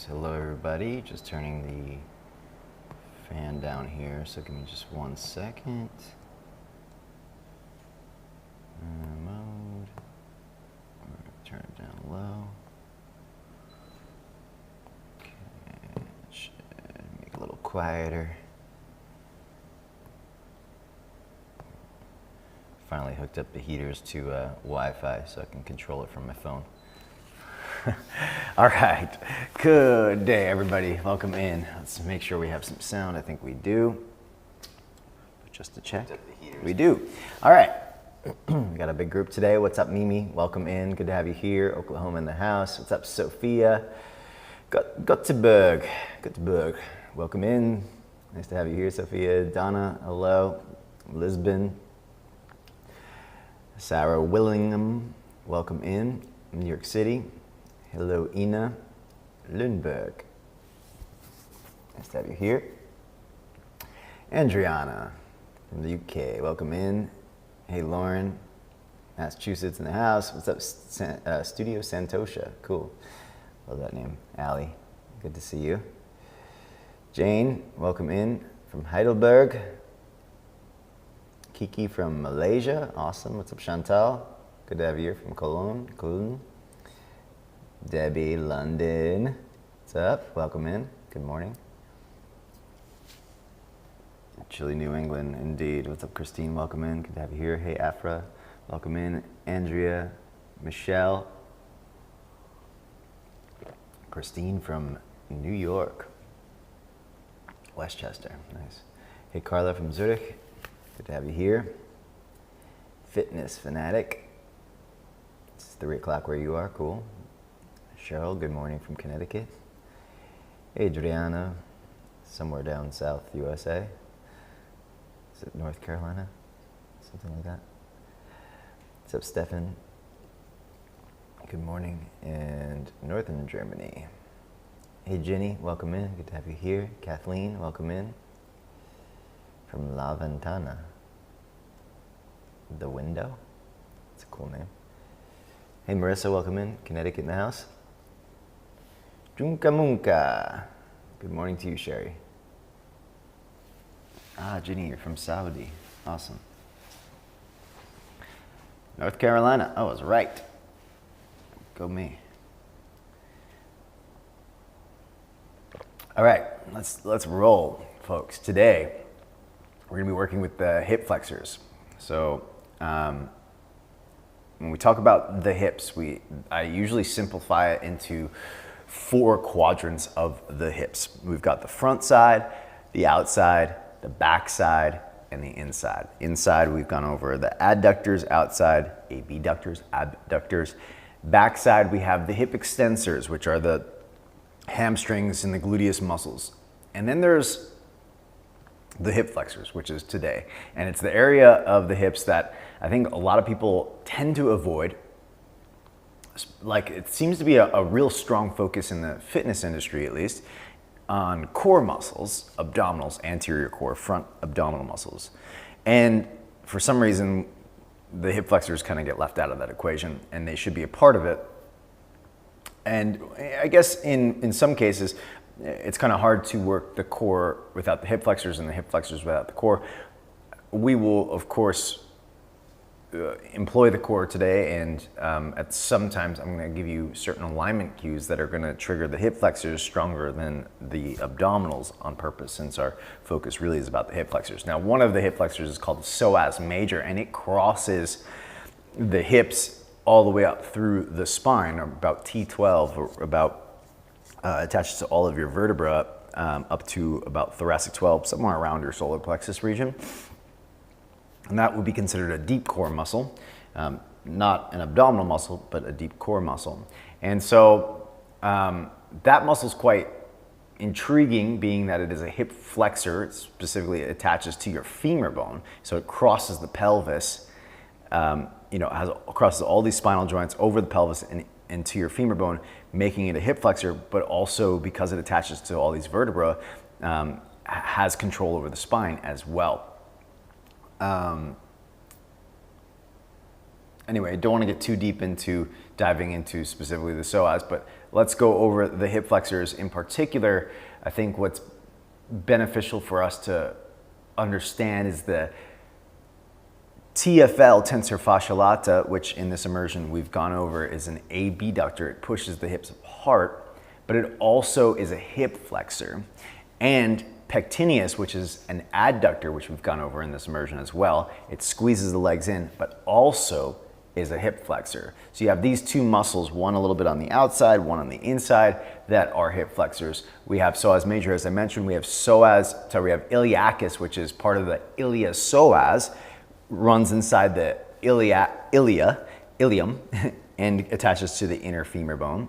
Hello everybody, just turning the fan down here, so give me just 1 second. Mode, turn it down low. Okay, should make it a little quieter. Finally hooked up the heaters to Wi-Fi so I can control it from my phone. All right, good day everybody, welcome in. Let's make sure we have some sound. I think we do, but just to check, we do. All right, we got a big group today. What's up Mimi, welcome in, good to have you here. Oklahoma in the house. What's up Sophia? Göteborg, welcome in. Nice to have you here Sophia. Donna, hello. Lisbon. Sarah Willingham, welcome in. New York City. Hello, Ina Lundberg. Nice to have you here. Adriana from the UK, welcome in. Hey, Lauren, Massachusetts in the house. What's up, Studio Santosha? Cool. Love that name. Allie, good to see you. Jane, welcome in from Heidelberg. Kiki from Malaysia, awesome. What's up, Chantal? Good to have you here from Cologne. Debbie, London. What's up? Welcome in. Good morning. Chilly New England, indeed. What's up, Christine? Welcome in. Good to have you here. Hey, Afra. Welcome in. Andrea, Michelle. Christine from New York. Westchester. Nice. Hey, Carla from Zurich. Good to have you here. Fitness Fanatic. It's 3 o'clock where you are. Cool. Cheryl, good morning from Connecticut. Adriana, somewhere down south USA. Is it North Carolina? Something like that. What's up, Stefan? Good morning. And Northern Germany. Hey, Jenny, welcome in. Good to have you here. Kathleen, welcome in. From La Ventana. The Window? That's a cool name. Hey, Marissa, welcome in. Connecticut in the house. Junka Munka. Good morning to you, Sherry. Ah, Ginny, you're from Saudi. Awesome. North Carolina. I was right. Go me. All right, let's roll, folks. Today, we're gonna be working with the hip flexors. So, when we talk about the hips, I usually simplify it into 4 quadrants of the hips. We've got the front side, the outside, the back side, and the inside. Inside, we've gone over the adductors, outside, abductors, abductors. Backside, we have the hip extensors, which are the hamstrings and the gluteus muscles. And then there's the hip flexors, which is today. And it's the area of the hips that I think a lot of people tend to avoid. Like, it seems to be a real strong focus in the fitness industry, at least, on core muscles, abdominals, anterior core, front abdominal muscles. And for some reason, the hip flexors kind of get left out of that equation, and they should be a part of it. And I guess in some cases, it's kind of hard to work the core without the hip flexors and the hip flexors without the core. We will, of course, employ the core today, and at sometimes I'm going to give you certain alignment cues that are going to trigger the hip flexors stronger than the abdominals on purpose, since our focus really is about the hip flexors. Now, one of the hip flexors is called the psoas major, and it crosses the hips all the way up through the spine, or about T12, or about attached to all of your vertebra, up to about thoracic 12, somewhere around your solar plexus region. And that would be considered a deep core muscle, not an abdominal muscle, but a deep core muscle. And so that muscle is quite intriguing, being that it is a hip flexor. It specifically attaches to your femur bone, so it crosses the pelvis. Crosses all these spinal joints over the pelvis and into your femur bone, making it a hip flexor. But also, because it attaches to all these vertebrae, has control over the spine as well. Anyway, I don't want to get too deep into diving into specifically the psoas, but let's go over the hip flexors in particular. I think what's beneficial for us to understand is the TFL, tensor fascia lata, which in this immersion we've gone over, is an abductor. It pushes the hips apart, but it also is a hip flexor. And pectineus, which is an adductor, which we've gone over in this immersion as well. It squeezes the legs in, but also is a hip flexor. So you have these two muscles, one a little bit on the outside, one on the inside, that are hip flexors. We have psoas major, as I mentioned. We have we have iliacus, which is part of the iliopsoas, runs inside the ilium, and attaches to the inner femur bone.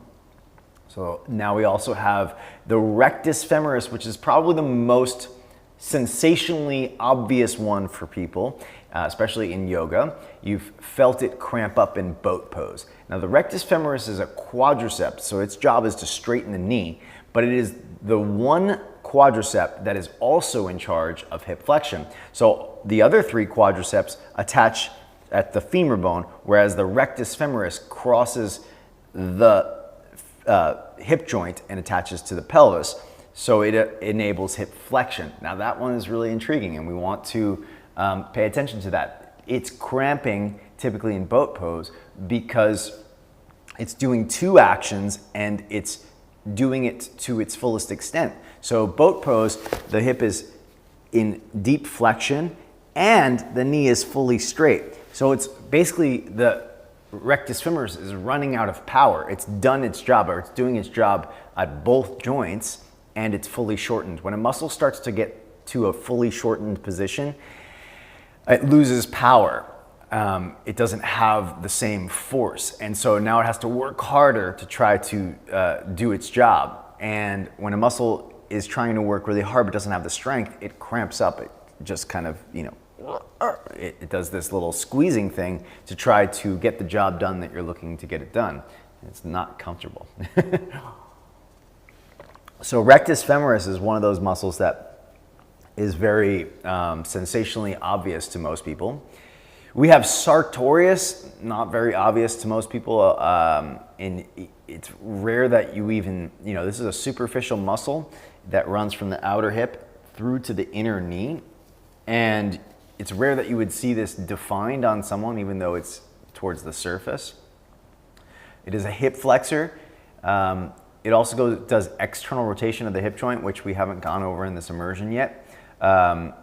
So now we also have the rectus femoris, which is probably the most sensationally obvious one for people, especially in yoga. You've felt it cramp up in boat pose. Now the rectus femoris is a quadricep, so its job is to straighten the knee, but it is the one quadricep that is also in charge of hip flexion. So the other three quadriceps attach at the femur bone, whereas the rectus femoris crosses the hip joint and attaches to the pelvis. So it enables hip flexion. Now that one is really intriguing, and we want to pay attention to that. It's cramping typically in boat pose because it's doing two actions and it's doing it to its fullest extent. So boat pose, the hip is in deep flexion and the knee is fully straight. So it's basically the rectus femoris is running out of power. It's done its job, or it's doing its job at both joints, and it's fully shortened. When a muscle starts to get to a fully shortened position, it loses power. It doesn't have the same force. And so now it has to work harder to try to do its job. And when a muscle is trying to work really hard but doesn't have the strength, it cramps up. It just kind of, it does this little squeezing thing to try to get the job done that you're looking to get it done. It's not comfortable. So rectus femoris is one of those muscles that is very sensationally obvious to most people. We have sartorius, not very obvious to most people, and it's rare that you even, this is a superficial muscle that runs from the outer hip through to the inner knee, and it's rare that you would see this defined on someone, even though it's towards the surface. It is a hip flexor. It also does external rotation of the hip joint, which we haven't gone over in this immersion yet. And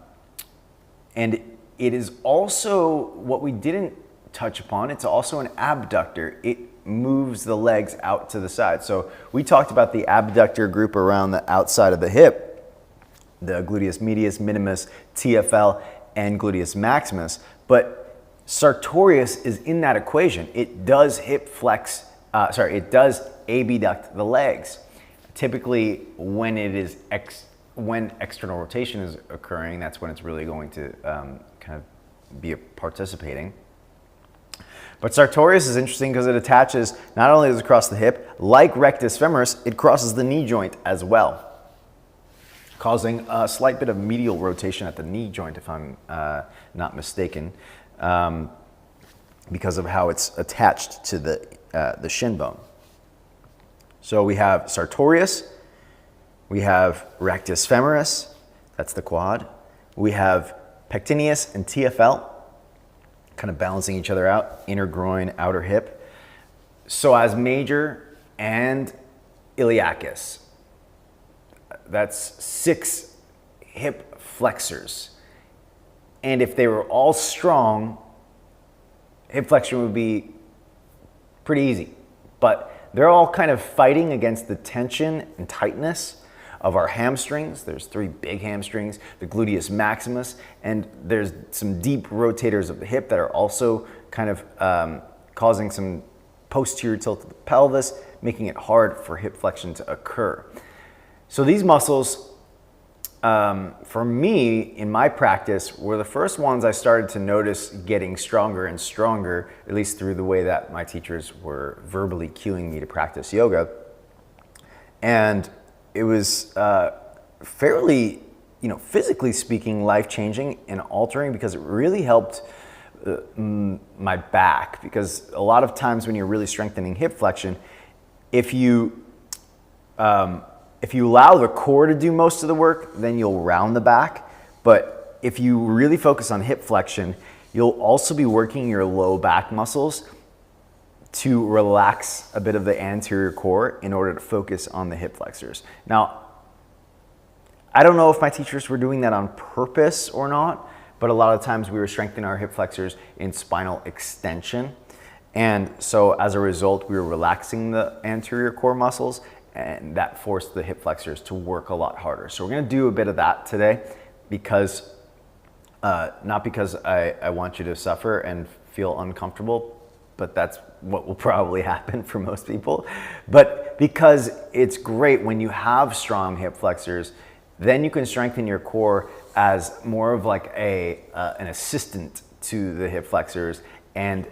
it is also, what we didn't touch upon, it's also an abductor. It moves the legs out to the side. So we talked about the abductor group around the outside of the hip, the gluteus medius, minimus, TFL, and gluteus maximus. But sartorius is in that equation. It does it does abduct the legs. Typically, when when external rotation is occurring, that's when it's really going to kind of be participating. But sartorius is interesting because it attaches, not only does it cross the hip, like rectus femoris, it crosses the knee joint as well, causing a slight bit of medial rotation at the knee joint, if I'm not mistaken, because of how it's attached to the shin bone. So we have sartorius, we have rectus femoris, that's the quad. We have pectineus and TFL, kind of balancing each other out, inner groin, outer hip. Psoas major and iliacus. That's 6 hip flexors. And if they were all strong, hip flexion would be pretty easy. But they're all kind of fighting against the tension and tightness of our hamstrings. There's 3 big hamstrings, the gluteus maximus, and there's some deep rotators of the hip that are also kind of causing some posterior tilt of the pelvis, making it hard for hip flexion to occur. So these muscles, for me, in my practice, were the first ones I started to notice getting stronger and stronger, at least through the way that my teachers were verbally cueing me to practice yoga. And it was fairly, physically speaking, life-changing and altering, because it really helped my back. Because a lot of times when you're really strengthening hip flexion, if you if you allow the core to do most of the work, then you'll round the back. But if you really focus on hip flexion, you'll also be working your low back muscles to relax a bit of the anterior core in order to focus on the hip flexors. Now, I don't know if my teachers were doing that on purpose or not, but a lot of times we were strengthening our hip flexors in spinal extension. And so as a result, we were relaxing the anterior core muscles, and that forced the hip flexors to work a lot harder. So we're gonna do a bit of that today, because not because I want you to suffer and feel uncomfortable, but that's what will probably happen for most people. But because it's great when you have strong hip flexors, then you can strengthen your core as more of like an assistant to the hip flexors, and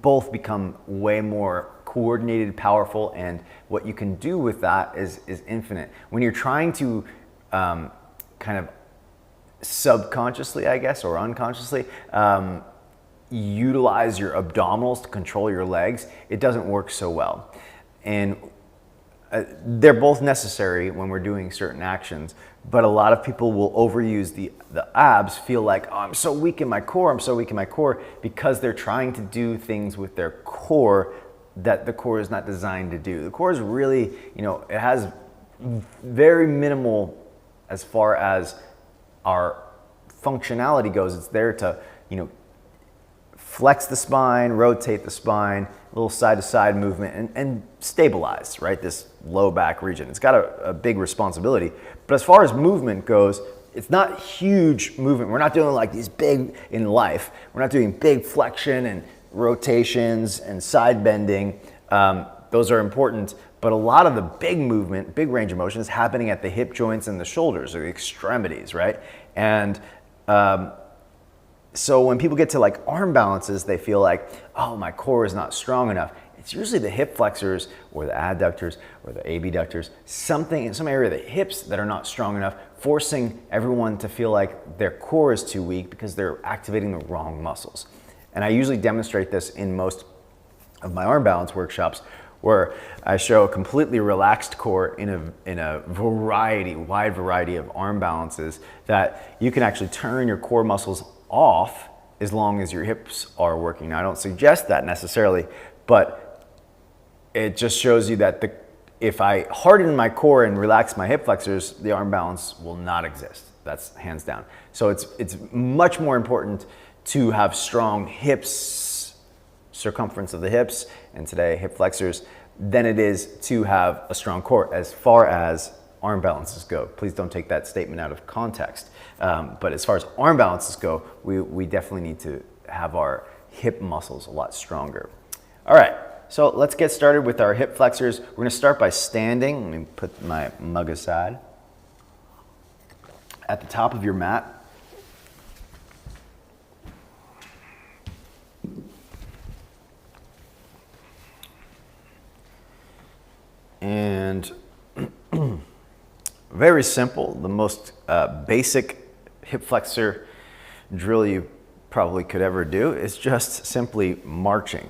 both become way more coordinated, powerful, and what you can do with that is infinite. When you're trying to kind of subconsciously, I guess, or unconsciously, utilize your abdominals to control your legs, it doesn't work so well. And they're both necessary when we're doing certain actions, but a lot of people will overuse the abs, feel like, oh, I'm so weak in my core, I'm so weak in my core, because they're trying to do things with their core that the core is not designed to do. The core is really, it has very minimal as far as our functionality goes. It's there to, flex the spine, rotate the spine, a little side-to-side movement, and stabilize, right, this low back region. It's got a big responsibility. But as far as movement goes, it's not huge movement. We're not doing like these big, in life, we're not doing big flexion and rotations and side bending. Those are important, but a lot of the big movement, big range of motion is happening at the hip joints and the shoulders, or the extremities, right? And so when people get to like arm balances, they feel like, oh, my core is not strong enough. It's usually the hip flexors or the adductors or the abductors, something in some area of the hips that are not strong enough, forcing everyone to feel like their core is too weak because they're activating the wrong muscles. And I usually demonstrate this in most of my arm balance workshops, where I show a completely relaxed core in a wide variety of arm balances, that you can actually turn your core muscles off as long as your hips are working. Now, I don't suggest that necessarily, but it just shows you that if I harden my core and relax my hip flexors, the arm balance will not exist. That's hands down. So it's much more important to have strong hips, circumference of the hips, and today hip flexors, than it is to have a strong core as far as arm balances go. Please don't take that statement out of context. But as far as arm balances go, we definitely need to have our hip muscles a lot stronger. All right, so let's get started with our hip flexors. We're gonna start by standing. Let me put my mug aside. At the top of your mat, and very simple, the most basic hip flexor drill you probably could ever do is just simply marching.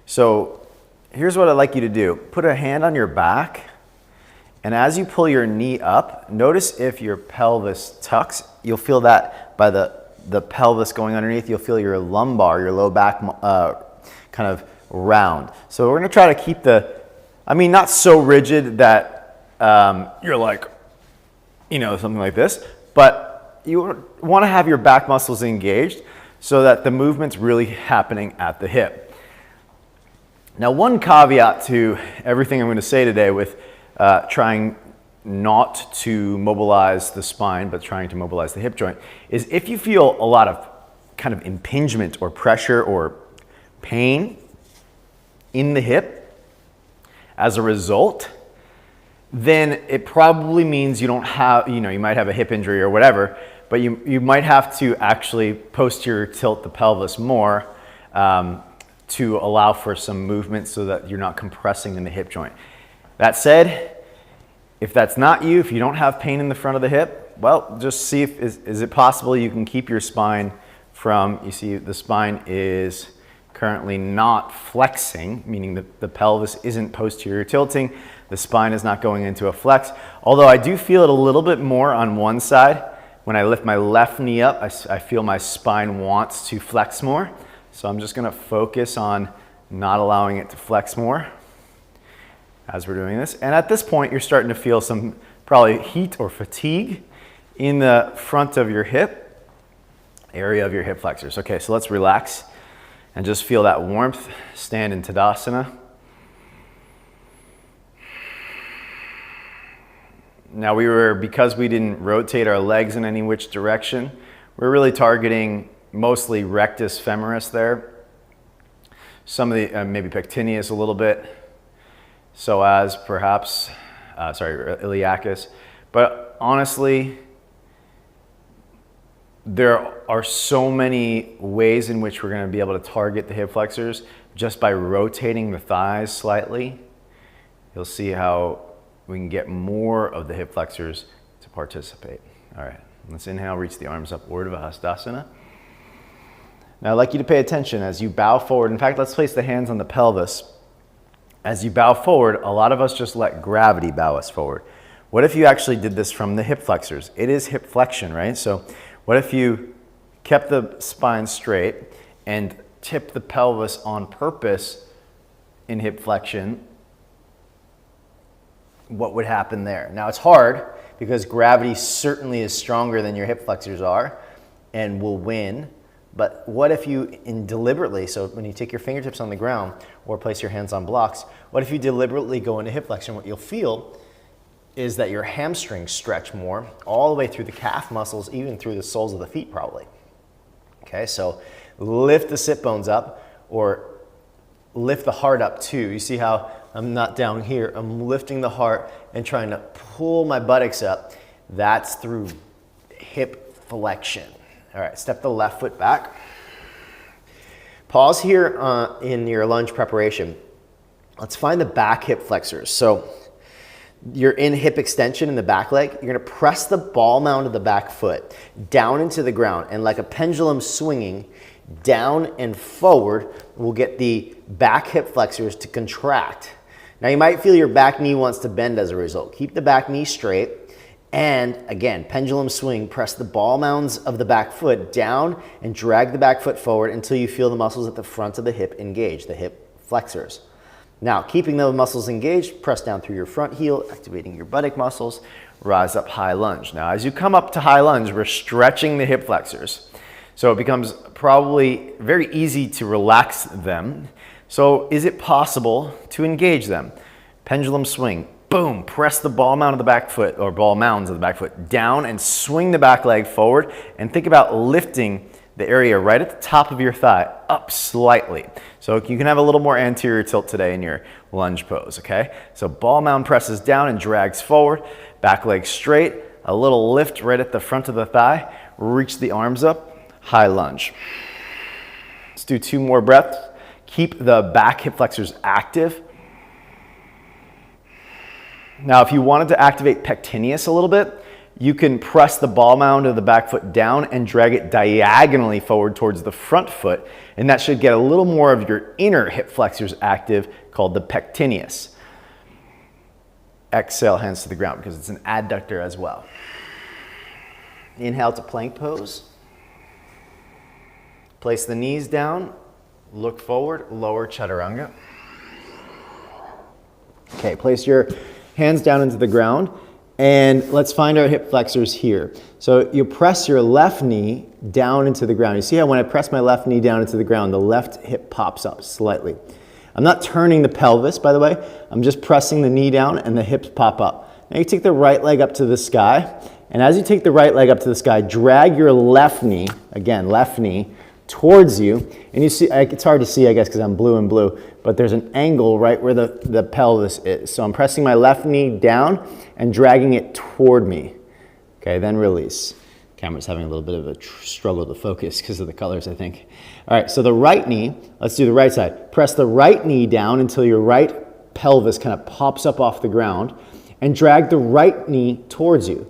So here's what I'd like you to do. Put a hand on your back, and as you pull your knee up, notice if your pelvis tucks. You'll feel that by the pelvis going underneath. You'll feel your lumbar, your low back kind of round. So we're gonna try to keep not so rigid that you're like, something like this, but you want to have your back muscles engaged so that the movement's really happening at the hip. Now, one caveat to everything I'm going to say today with trying not to mobilize the spine, but trying to mobilize the hip joint, is if you feel a lot of kind of impingement or pressure or pain in the hip as a result, then it probably means you don't have, you might have a hip injury or whatever, but you might have to actually posterior tilt the pelvis more to allow for some movement so that you're not compressing in the hip joint. That said, if that's not you, if you don't have pain in the front of the hip, well, just see if is it possible you can keep your spine from, you see the spine is currently not flexing, meaning that the pelvis isn't posterior tilting, the spine is not going into a flex. Although I do feel it a little bit more on one side. When I lift my left knee up, I feel my spine wants to flex more. So I'm just gonna focus on not allowing it to flex more as we're doing this. And at this point, you're starting to feel some probably heat or fatigue in the front of your hip, area of your hip flexors. Okay, so let's relax and just feel that warmth. Stand in Tadasana. Now because we didn't rotate our legs in any which direction, we're really targeting mostly rectus femoris there. Some of the, maybe pectineus a little bit. Psoas perhaps, iliacus. But honestly, there are so many ways in which we're going to be able to target the hip flexors just by rotating the thighs slightly. You'll see how we can get more of the hip flexors to participate. All right, let's inhale, reach the arms up, Urdhva Hastasana. Now I'd like you to pay attention as you bow forward. In fact, let's place the hands on the pelvis. As you bow forward, a lot of us just let gravity bow us forward. What if you actually did this from the hip flexors? It is hip flexion, right? So what if you kept the spine straight and tipped the pelvis on purpose in hip flexion? What would happen there? Now it's hard because gravity certainly is stronger than your hip flexors are and will win. But what if you deliberately, so when you take your fingertips on the ground or place your hands on blocks, what if you deliberately go into hip flexion? What you'll feel is that your hamstrings stretch more all the way through the calf muscles, even through the soles of the feet probably. Okay, so lift the sit bones up or lift the heart up too. You see how I'm not down here, I'm lifting the heart and trying to pull my buttocks up. That's through hip flexion. All right, step the left foot back. Pause here in your lunge preparation. Let's find the back hip flexors. So you're in hip extension in the back leg. You're gonna press the ball mound of the back foot down into the ground, and like a pendulum swinging down and forward, we'll get the back hip flexors to contract. Now you might feel your back knee wants to bend as a result. Keep the back knee straight. And again, pendulum swing, press the ball mounds of the back foot down and drag the back foot forward until you feel the muscles at the front of the hip engage, the hip flexors. Now, keeping those muscles engaged, press down through your front heel, activating your buttock muscles, rise up high lunge. Now, as you come up to high lunge, we're stretching the hip flexors. So it becomes probably very easy to relax them. So is it possible to engage them? Pendulum swing. Boom, press the ball mound of the back foot or ball mounds of the back foot down and swing the back leg forward and think about lifting the area right at the top of your thigh up slightly. So you can have a little more anterior tilt today in your lunge pose, okay? So ball mound presses down and drags forward, back leg straight, a little lift right at the front of the thigh, reach the arms up, high lunge. Let's do 2 more breaths. Keep the back hip flexors active. Now, if you wanted to activate pectineus a little bit, you can press the ball mound of the back foot down and drag it diagonally forward towards the front foot, and that should get a little more of your inner hip flexors active, called the pectineus. Exhale, hands to the ground, because it's an adductor as well. Inhale to plank pose. Place the knees down, look forward, lower chaturanga. Okay, place your hands down into the ground, and let's find our hip flexors here. So you press your left knee down into the ground. You see how when I press my left knee down into the ground, the left hip pops up slightly. I'm not turning the pelvis, by the way. I'm just pressing the knee down and the hips pop up. Now you take the right leg up to the sky, and as you take the right leg up to the sky, drag your left knee, again, left knee, towards you, and you see, it's hard to see, I guess, because I'm blue and blue, but there's an angle right where the pelvis is. So I'm pressing my left knee down and dragging it toward me. Okay, then release. Camera's having a little bit of a struggle to focus because of the colors, I think. All right, so the right knee, let's do the right side. Press the right knee down until your right pelvis kind of pops up off the ground, and drag the right knee towards you.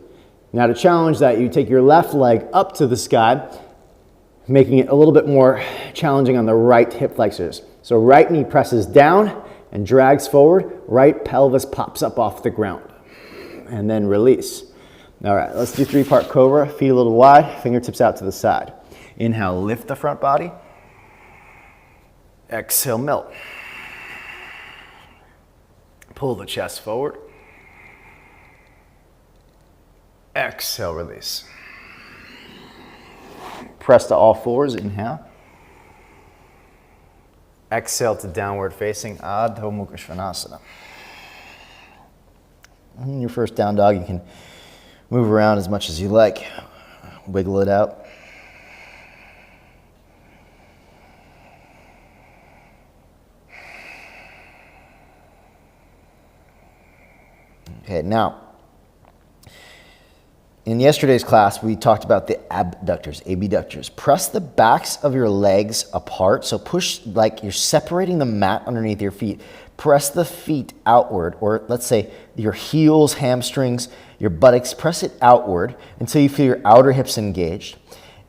Now to challenge that, you take your left leg up to the sky, making it a little bit more challenging on the right hip flexors. So right knee presses down and drags forward, right pelvis pops up off the ground, and then release. All right, let's do 3-part cobra, feet a little wide, fingertips out to the side. Inhale, lift the front body. Exhale, melt. Pull the chest forward. Exhale, release. Press to all fours, inhale. Exhale to downward facing Adho Mukha Svanasana. In your first down dog, you can move around as much as you like. Wiggle it out. Okay, now, in yesterday's class, we talked about the abductors, abductors. Press the backs of your legs apart. So push like you're separating the mat underneath your feet. Press the feet outward, or let's say your heels, hamstrings, your buttocks. Press it outward until you feel your outer hips engaged.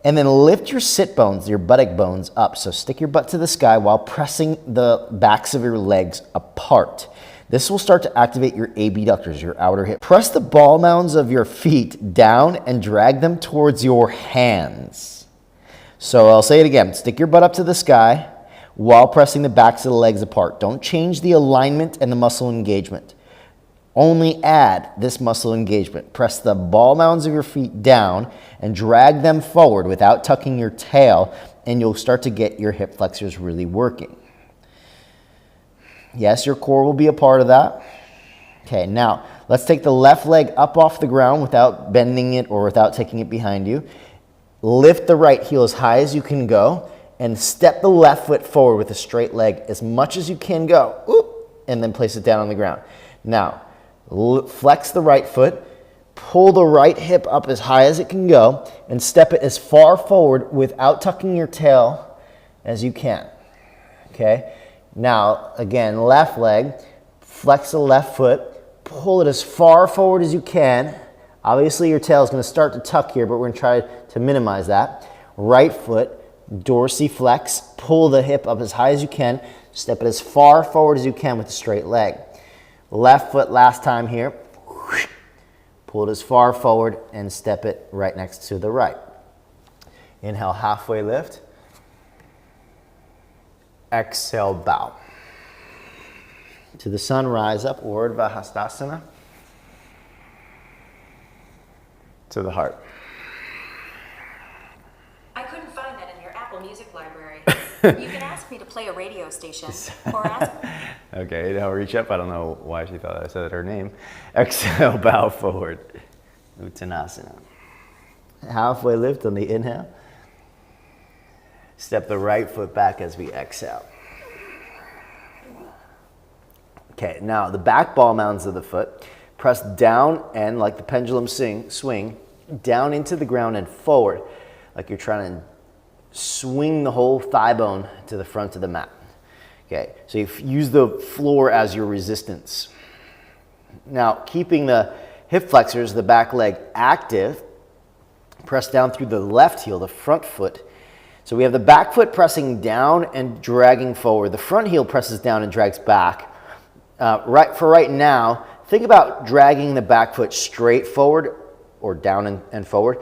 And then lift your sit bones, your buttock bones up. So stick your butt to the sky while pressing the backs of your legs apart. This will start to activate your abductors, your outer hip. Press the ball mounds of your feet down and drag them towards your hands. So I'll say it again. Stick your butt up to the sky while pressing the backs of the legs apart. Don't change the alignment and the muscle engagement. Only add this muscle engagement. Press the ball mounds of your feet down and drag them forward without tucking your tail, and you'll start to get your hip flexors really working. Yes, your core will be a part of that. Okay, now let's take the left leg up off the ground without bending it or without taking it behind you. Lift the right heel as high as you can go and step the left foot forward with a straight leg as much as you can go. Oop, and then place it down on the ground. Now, flex the right foot, pull the right hip up as high as it can go, and step it as far forward without tucking your tail as you can. Okay? Now, again, left leg, flex the left foot, pull it as far forward as you can. Obviously, your tail is going to start to tuck here, but we're going to try to minimize that. Right foot, dorsiflex, pull the hip up as high as you can. Step it as far forward as you can with a straight leg. Left foot last time here. Pull it as far forward and step it right next to the right. Inhale, halfway lift. Exhale, bow. To the sun, rise up, Urdhva Hastasana. To the heart. I couldn't find that in your Apple Music library. You can ask me to play a radio station, or ask... Okay, now reach up. I don't know why she thought I said her name. Exhale, bow forward. Uttanasana. Halfway lift on the inhale. Step the right foot back as we exhale. Okay, now the back ball mounds of the foot, press down and like the pendulum swing, down into the ground and forward, like you're trying to swing the whole thigh bone to the front of the mat. Okay, so you use the floor as your resistance. Now, keeping the hip flexors, the back leg active, press down through the left heel, the front foot. So we have the back foot pressing down and dragging forward. The front heel presses down and drags back. Right now, think about dragging the back foot straight forward or down and forward,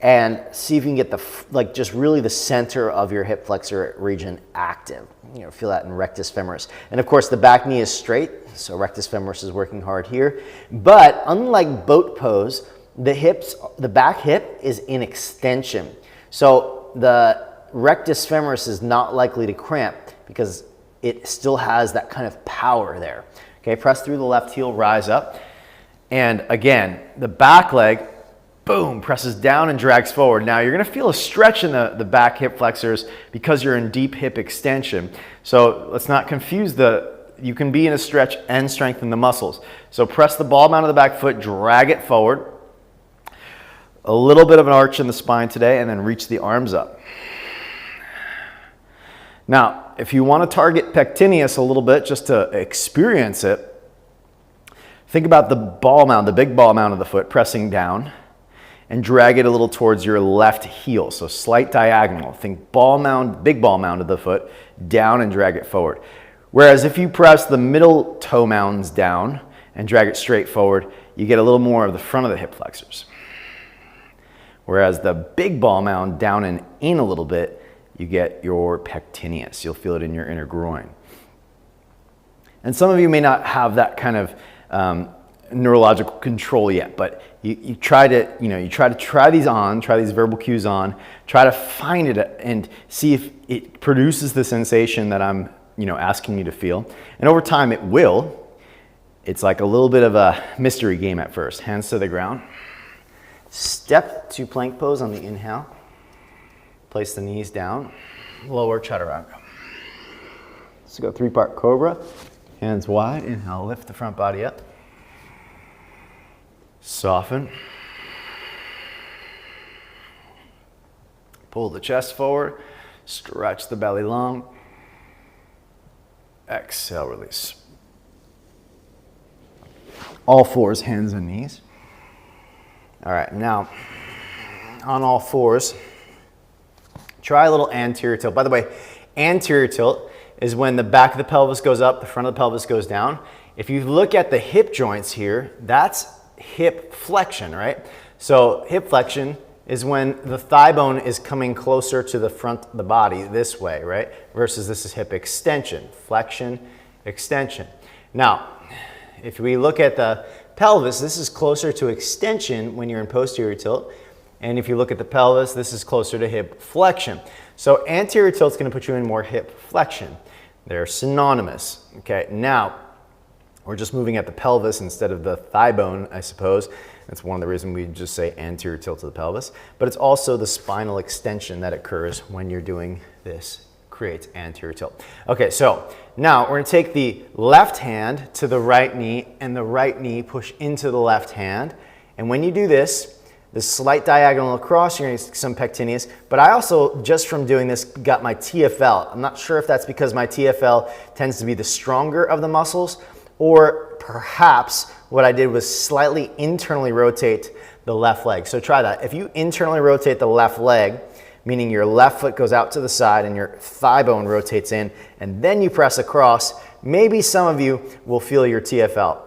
and see if you can get just really the center of your hip flexor region active. Feel that in rectus femoris. And of course, the back knee is straight, so rectus femoris is working hard here. But unlike boat pose, the back hip is in extension. So the rectus femoris is not likely to cramp because it still has that kind of power there. Okay, press through the left heel, rise up. And again, the back leg, boom, presses down and drags forward. Now you're gonna feel a stretch in the back hip flexors because you're in deep hip extension. So let's not confuse you can be in a stretch and strengthen the muscles. So press the ball mound of the back foot, drag it forward. A little bit of an arch in the spine today, and then reach the arms up. Now, if you want to target pectineus a little bit just to experience it, think about the ball mound, the big ball mound of the foot pressing down, and drag it a little towards your left heel. So slight diagonal. Think ball mound, big ball mound of the foot, down and drag it forward. Whereas if you press the middle toe mounds down and drag it straight forward, you get a little more of the front of the hip flexors. Whereas the big ball mound down and in a little bit, you get your pectineus. You'll feel it in your inner groin. And some of you may not have that kind of neurological control yet, but you try to try these verbal cues on, try to find it and see if it produces the sensation that I'm asking you to feel. And over time it will. It's like a little bit of a mystery game at first. Hands to the ground. Step to plank pose on the inhale. Place the knees down. Lower chaturanga. Let's go 3-part cobra. Hands wide. Inhale, lift the front body up. Soften. Pull the chest forward. Stretch the belly long. Exhale, release. All fours, hands and knees. All right, now on all fours, try a little anterior tilt. By the way, anterior tilt is when the back of the pelvis goes up, the front of the pelvis goes down. If you look at the hip joints here, that's hip flexion, right? So hip flexion is when the thigh bone is coming closer to the front of the body this way, right? Versus this is hip extension, flexion, extension. Now, if we look at the pelvis, this is closer to extension when you're in posterior tilt. And if you look at the pelvis, this is closer to hip flexion. So anterior tilt is going to put you in more hip flexion. They're synonymous. Okay, now we're just moving at the pelvis instead of the thigh bone, I suppose. That's one of the reasons we just say anterior tilt to the pelvis. But it's also the spinal extension that occurs when you're doing this, creates anterior tilt. Okay, so now we're going to take the left hand to the right knee and the right knee push into the left hand. And when you do this, the slight diagonal across, you're going to get some pectineus. But I also, just from doing this, got my TFL. I'm not sure if that's because my TFL tends to be the stronger of the muscles, or perhaps what I did was slightly internally rotate the left leg. So try that. If you internally rotate the left leg, meaning your left foot goes out to the side and your thigh bone rotates in, and then you press across, maybe some of you will feel your TFL.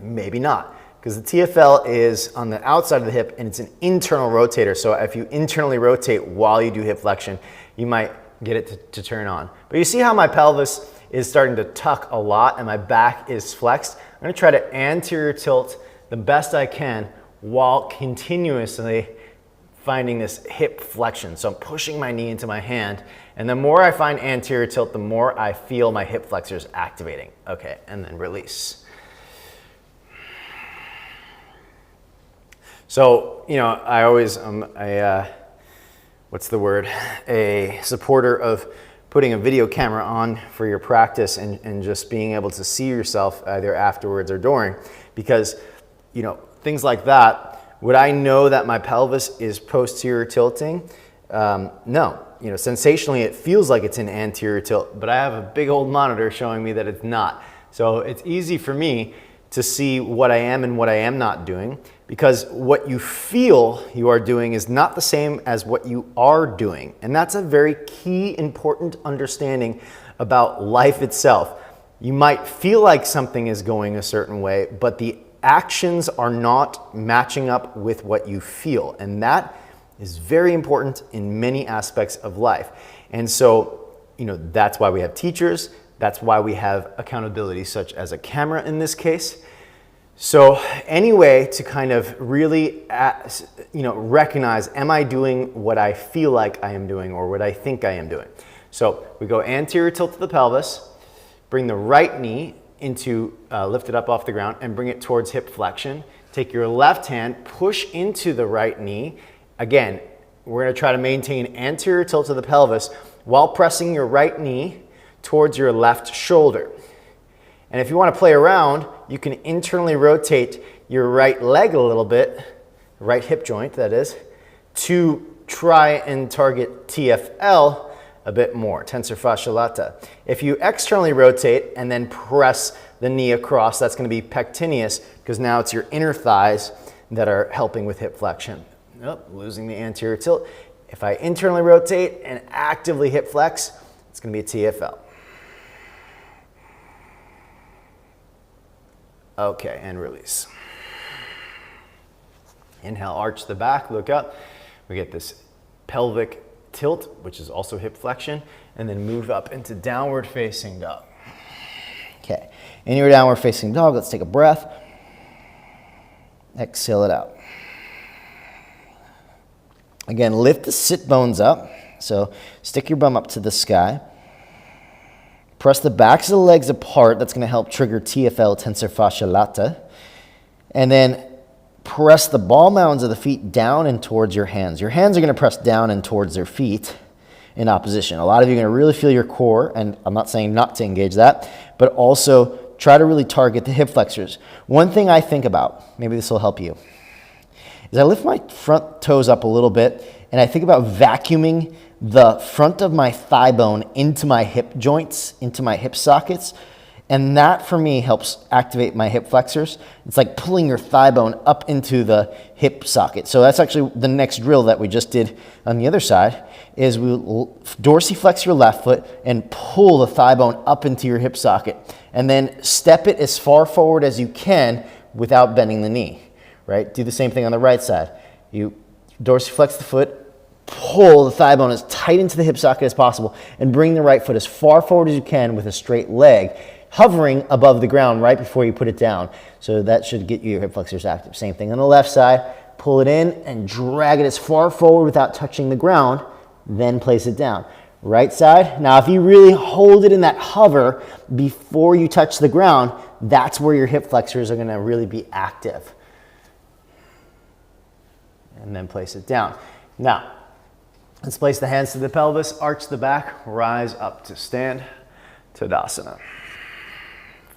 Maybe not, because the TFL is on the outside of the hip and it's an internal rotator. So if you internally rotate while you do hip flexion, you might get it to turn on. But you see how my pelvis is starting to tuck a lot and my back is flexed? I'm going to try to anterior tilt the best I can while continuously finding this hip flexion. So I'm pushing my knee into my hand, and the more I find anterior tilt, the more I feel my hip flexors activating. Okay, and then release. So, I always what's the word? A supporter of putting a video camera on for your practice and just being able to see yourself either afterwards or during, because things like that. Would I know that my pelvis is posterior tilting? No. Sensationally it feels like it's in anterior tilt, but I have a big old monitor showing me that it's not. So it's easy for me to see what I am and what I am not doing, because what you feel you are doing is not the same as what you are doing. And that's a very key, important understanding about life itself. You might feel like something is going a certain way, but the actions are not matching up with what you feel. And that is very important in many aspects of life. And so, that's why we have teachers. That's why we have accountability, such as a camera in this case. So any way to kind of really, recognize, am I doing what I feel like I am doing or what I think I am doing? So we go anterior tilt to the pelvis, bring the right knee into, lift it up off the ground and bring it towards hip flexion. Take your left hand, push into the right knee. Again, we're going to try to maintain anterior tilt to the pelvis while pressing your right knee towards your left shoulder. And if you want to play around, you can internally rotate your right leg a little bit, right hip joint that is, to try and target TFL a bit more, tensor fascia lata. If you externally rotate and then press the knee across, that's going to be pectineus, because now it's your inner thighs that are helping with hip flexion. Nope, losing the anterior tilt. If I internally rotate and actively hip flex, it's going to be a TFL. Okay, and release. Inhale, arch the back, look up. We get this pelvic tilt, which is also hip flexion, and then move up into downward facing dog. Okay, in your downward facing dog, let's take a breath. Exhale it out. Again, lift the sit bones up. So stick your bum up to the sky. Press the backs of the legs apart. That's going to help trigger TFL, tensor fascia lata. And then press the ball mounds of the feet down and towards your hands. Your hands are going to press down and towards their feet in opposition. A lot of you are going to really feel your core, and I'm not saying not to engage that, but also try to really target the hip flexors. One thing I think about, maybe this will help you, is I lift my front toes up a little bit, and I think about vacuuming the front of my thigh bone into my hip joints, into my hip sockets, and that for me helps activate my hip flexors. It's like pulling your thigh bone up into the hip socket. So that's actually the next drill that we just did on the other side, is we dorsiflex your left foot and pull the thigh bone up into your hip socket, and then step it as far forward as you can without bending the knee, right? Do the same thing on the right side. You dorsiflex the foot, pull the thigh bone as tight into the hip socket as possible, and bring the right foot as far forward as you can with a straight leg, hovering above the ground right before you put it down. So that should get your hip flexors active. Same thing on the left side. Pull it in and drag it as far forward without touching the ground, then place it down. Right side. Now, if you really hold it in that hover before you touch the ground, that's where your hip flexors are going to really be active. And then place it down. Now, let's place the hands to the pelvis, arch the back, rise up to stand, Tadasana.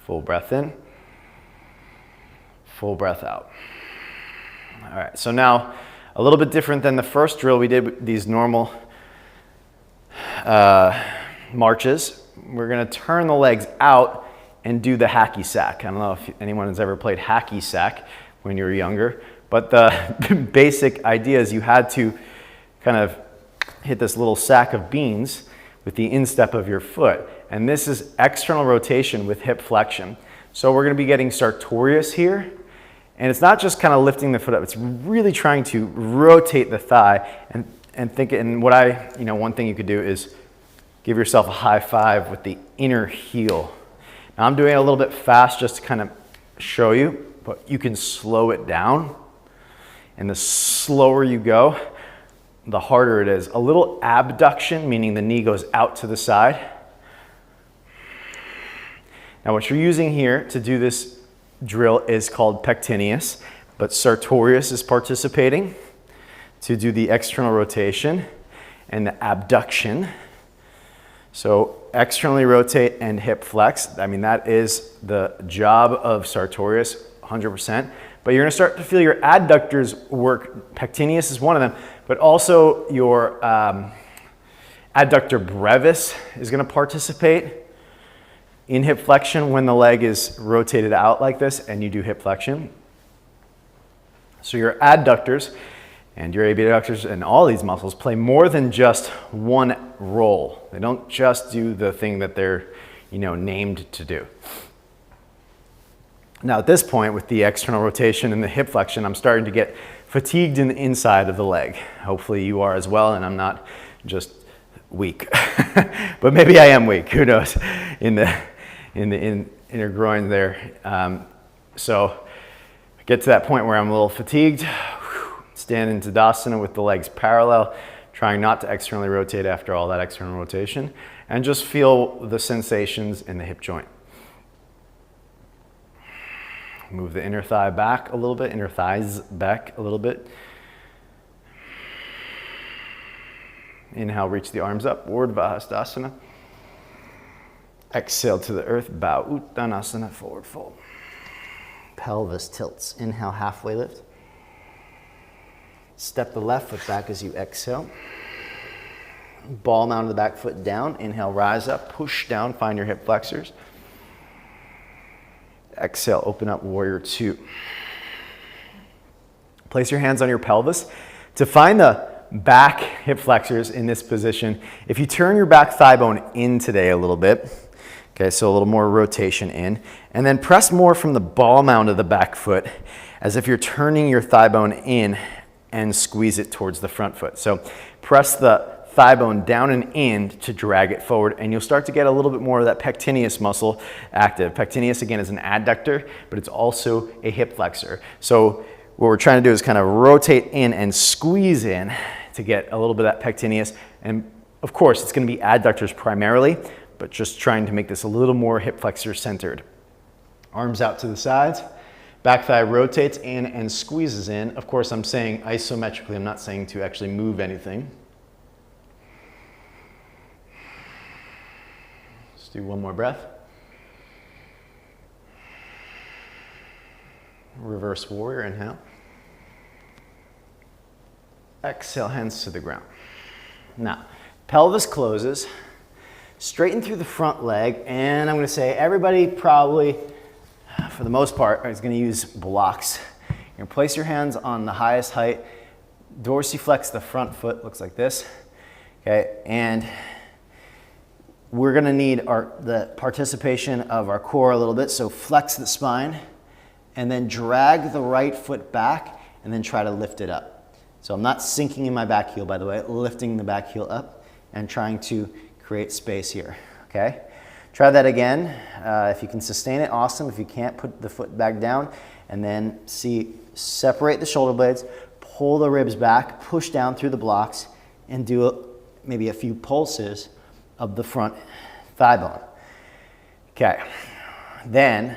Full breath in, full breath out. All right, so now a little bit different than the first drill we did, these normal marches. We're gonna turn the legs out and do the hacky sack. I don't know if anyone has ever played hacky sack when you were younger, but the basic idea is you had to kind of hit this little sack of beans with the instep of your foot. And this is external rotation with hip flexion. So we're going to be getting sartorius here. And it's not just kind of lifting the foot up, it's really trying to rotate the thigh and think, and what one thing you could do is give yourself a high five with the inner heel. Now I'm doing it a little bit fast just to kind of show you, but you can slow it down. And the slower you go, the harder it is. A little abduction, meaning the knee goes out to the side. Now what you're using here to do this drill is called pectineus, but sartorius is participating to do the external rotation and the abduction. So externally rotate and hip flex. I mean, that is the job of sartorius, 100%. But you're gonna start to feel your adductors work. Pectineus is one of them, but also your adductor brevis is gonna participate in hip flexion when the leg is rotated out like this and you do hip flexion. So your adductors and your abductors and all these muscles play more than just one role. They don't just do the thing that they're, named to do. Now at this point, with the external rotation and the hip flexion, I'm starting to get fatigued in the inside of the leg. Hopefully you are as well, and I'm not just weak. But maybe I am weak, who knows, in the inner groin there. So I get to that point where I'm a little fatigued, stand in Tadasana with the legs parallel, trying not to externally rotate after all that external rotation, and just feel the sensations in the hip joint. Move the inner thigh back a little bit, inner thighs back a little bit. Inhale, reach the arms up, Urdhva Hastasana. Exhale to the earth, bow Uttanasana, forward fold. Pelvis tilts. Inhale, halfway lift. Step the left foot back as you exhale. Ball mound of the back foot down. Inhale, rise up, push down, find your hip flexors. Exhale, open up, warrior two. Place your hands on your pelvis. To find the back hip flexors in this position, if you turn your back thigh bone in today a little bit, okay, so a little more rotation in, and then press more from the ball mound of the back foot as if you're turning your thigh bone in and squeeze it towards the front foot. So press the thigh bone down and in to drag it forward, and you'll start to get a little bit more of that pectineus muscle active. Pectineus, again, is an adductor, but it's also a hip flexor. So what we're trying to do is kind of rotate in and squeeze in to get a little bit of that pectineus. And of course, it's going to be adductors primarily, but just trying to make this a little more hip flexor centered. Arms out to the sides. Back thigh rotates in and squeezes in. Of course, I'm saying isometrically. I'm not saying to actually move anything. Let's do one more breath. Reverse warrior, inhale. Exhale, hands to the ground. Now, pelvis closes, straighten through the front leg, and I'm going to say everybody probably, for the most part, is going to use blocks. You're going to place your hands on the highest height, dorsiflex the front foot, looks like this, okay, and we're going to need the participation of our core a little bit, so flex the spine, and then drag the right foot back, and then try to lift it up. So I'm not sinking in my back heel, by the way, lifting the back heel up and trying to create space here, okay? Try that again. If you can sustain it, awesome. If you can't, put the foot back down, and then separate the shoulder blades, pull the ribs back, push down through the blocks, and do maybe a few pulses of the front thigh bone. Okay, then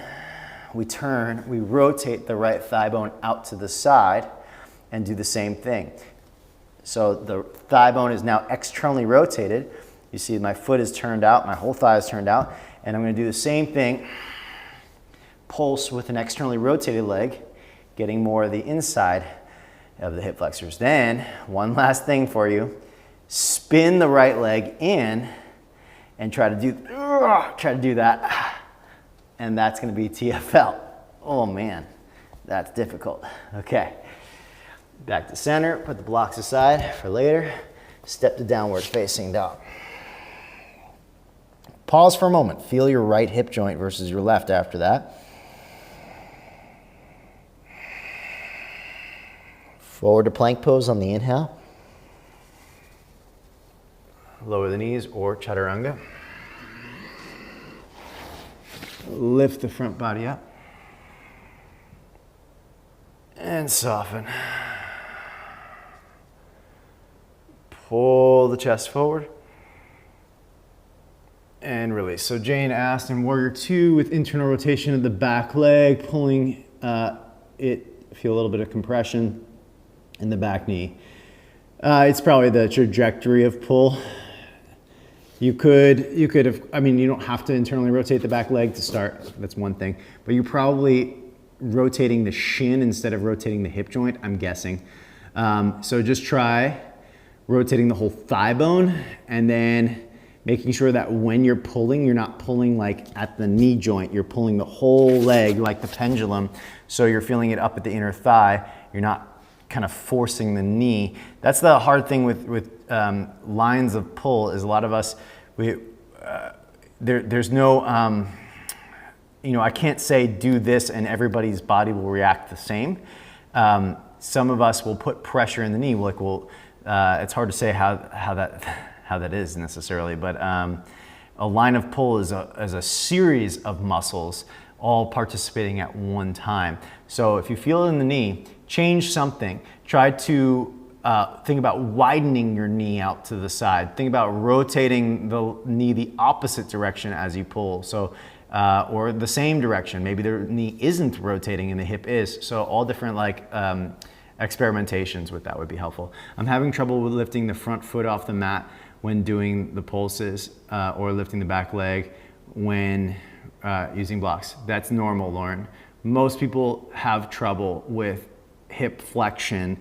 we rotate the right thigh bone out to the side and do the same thing. So the thigh bone is now externally rotated. You see my foot is turned out, my whole thigh is turned out, and I'm going to do the same thing, pulse with an externally rotated leg, getting more of the inside of the hip flexors. Then, one last thing for you, spin the right leg in and try to do that, and that's going to be TFL. Oh man, that's difficult. Okay, back to center, put the blocks aside for later, step to downward facing dog. Pause for a moment, feel your right hip joint versus your left after that. Forward to plank pose on the inhale. Lower the knees or chaturanga. Lift the front body up. And soften. Pull the chest forward. And release. So Jane asked in Warrior 2 with internal rotation of the back leg, pulling feel a little bit of compression in the back knee. It's probably the trajectory of pull. You could have, I mean, you don't have to internally rotate the back leg to start. That's one thing. But you're probably rotating the shin instead of rotating the hip joint, I'm guessing. So just try rotating the whole thigh bone and then making sure that when you're pulling, you're not pulling like at the knee joint. You're pulling the whole leg like the pendulum. So you're feeling it up at the inner thigh. You're not kind of forcing the knee. That's the hard thing with lines of pull is a lot of us, there's no, I can't say do this and everybody's body will react the same. Some of us will put pressure in the knee. It's hard to say how that is necessarily, but a line of pull is a series of muscles all participating at one time. So if you feel it in the knee, change something. Try to think about widening your knee out to the side. Think about rotating the knee the opposite direction as you pull. So, or the same direction. Maybe the knee isn't rotating and the hip is. So all different experimentations with that would be helpful. I'm having trouble with lifting the front foot off the mat when doing the pulses or lifting the back leg when using blocks. That's normal, Lauren. Most people have trouble with hip flexion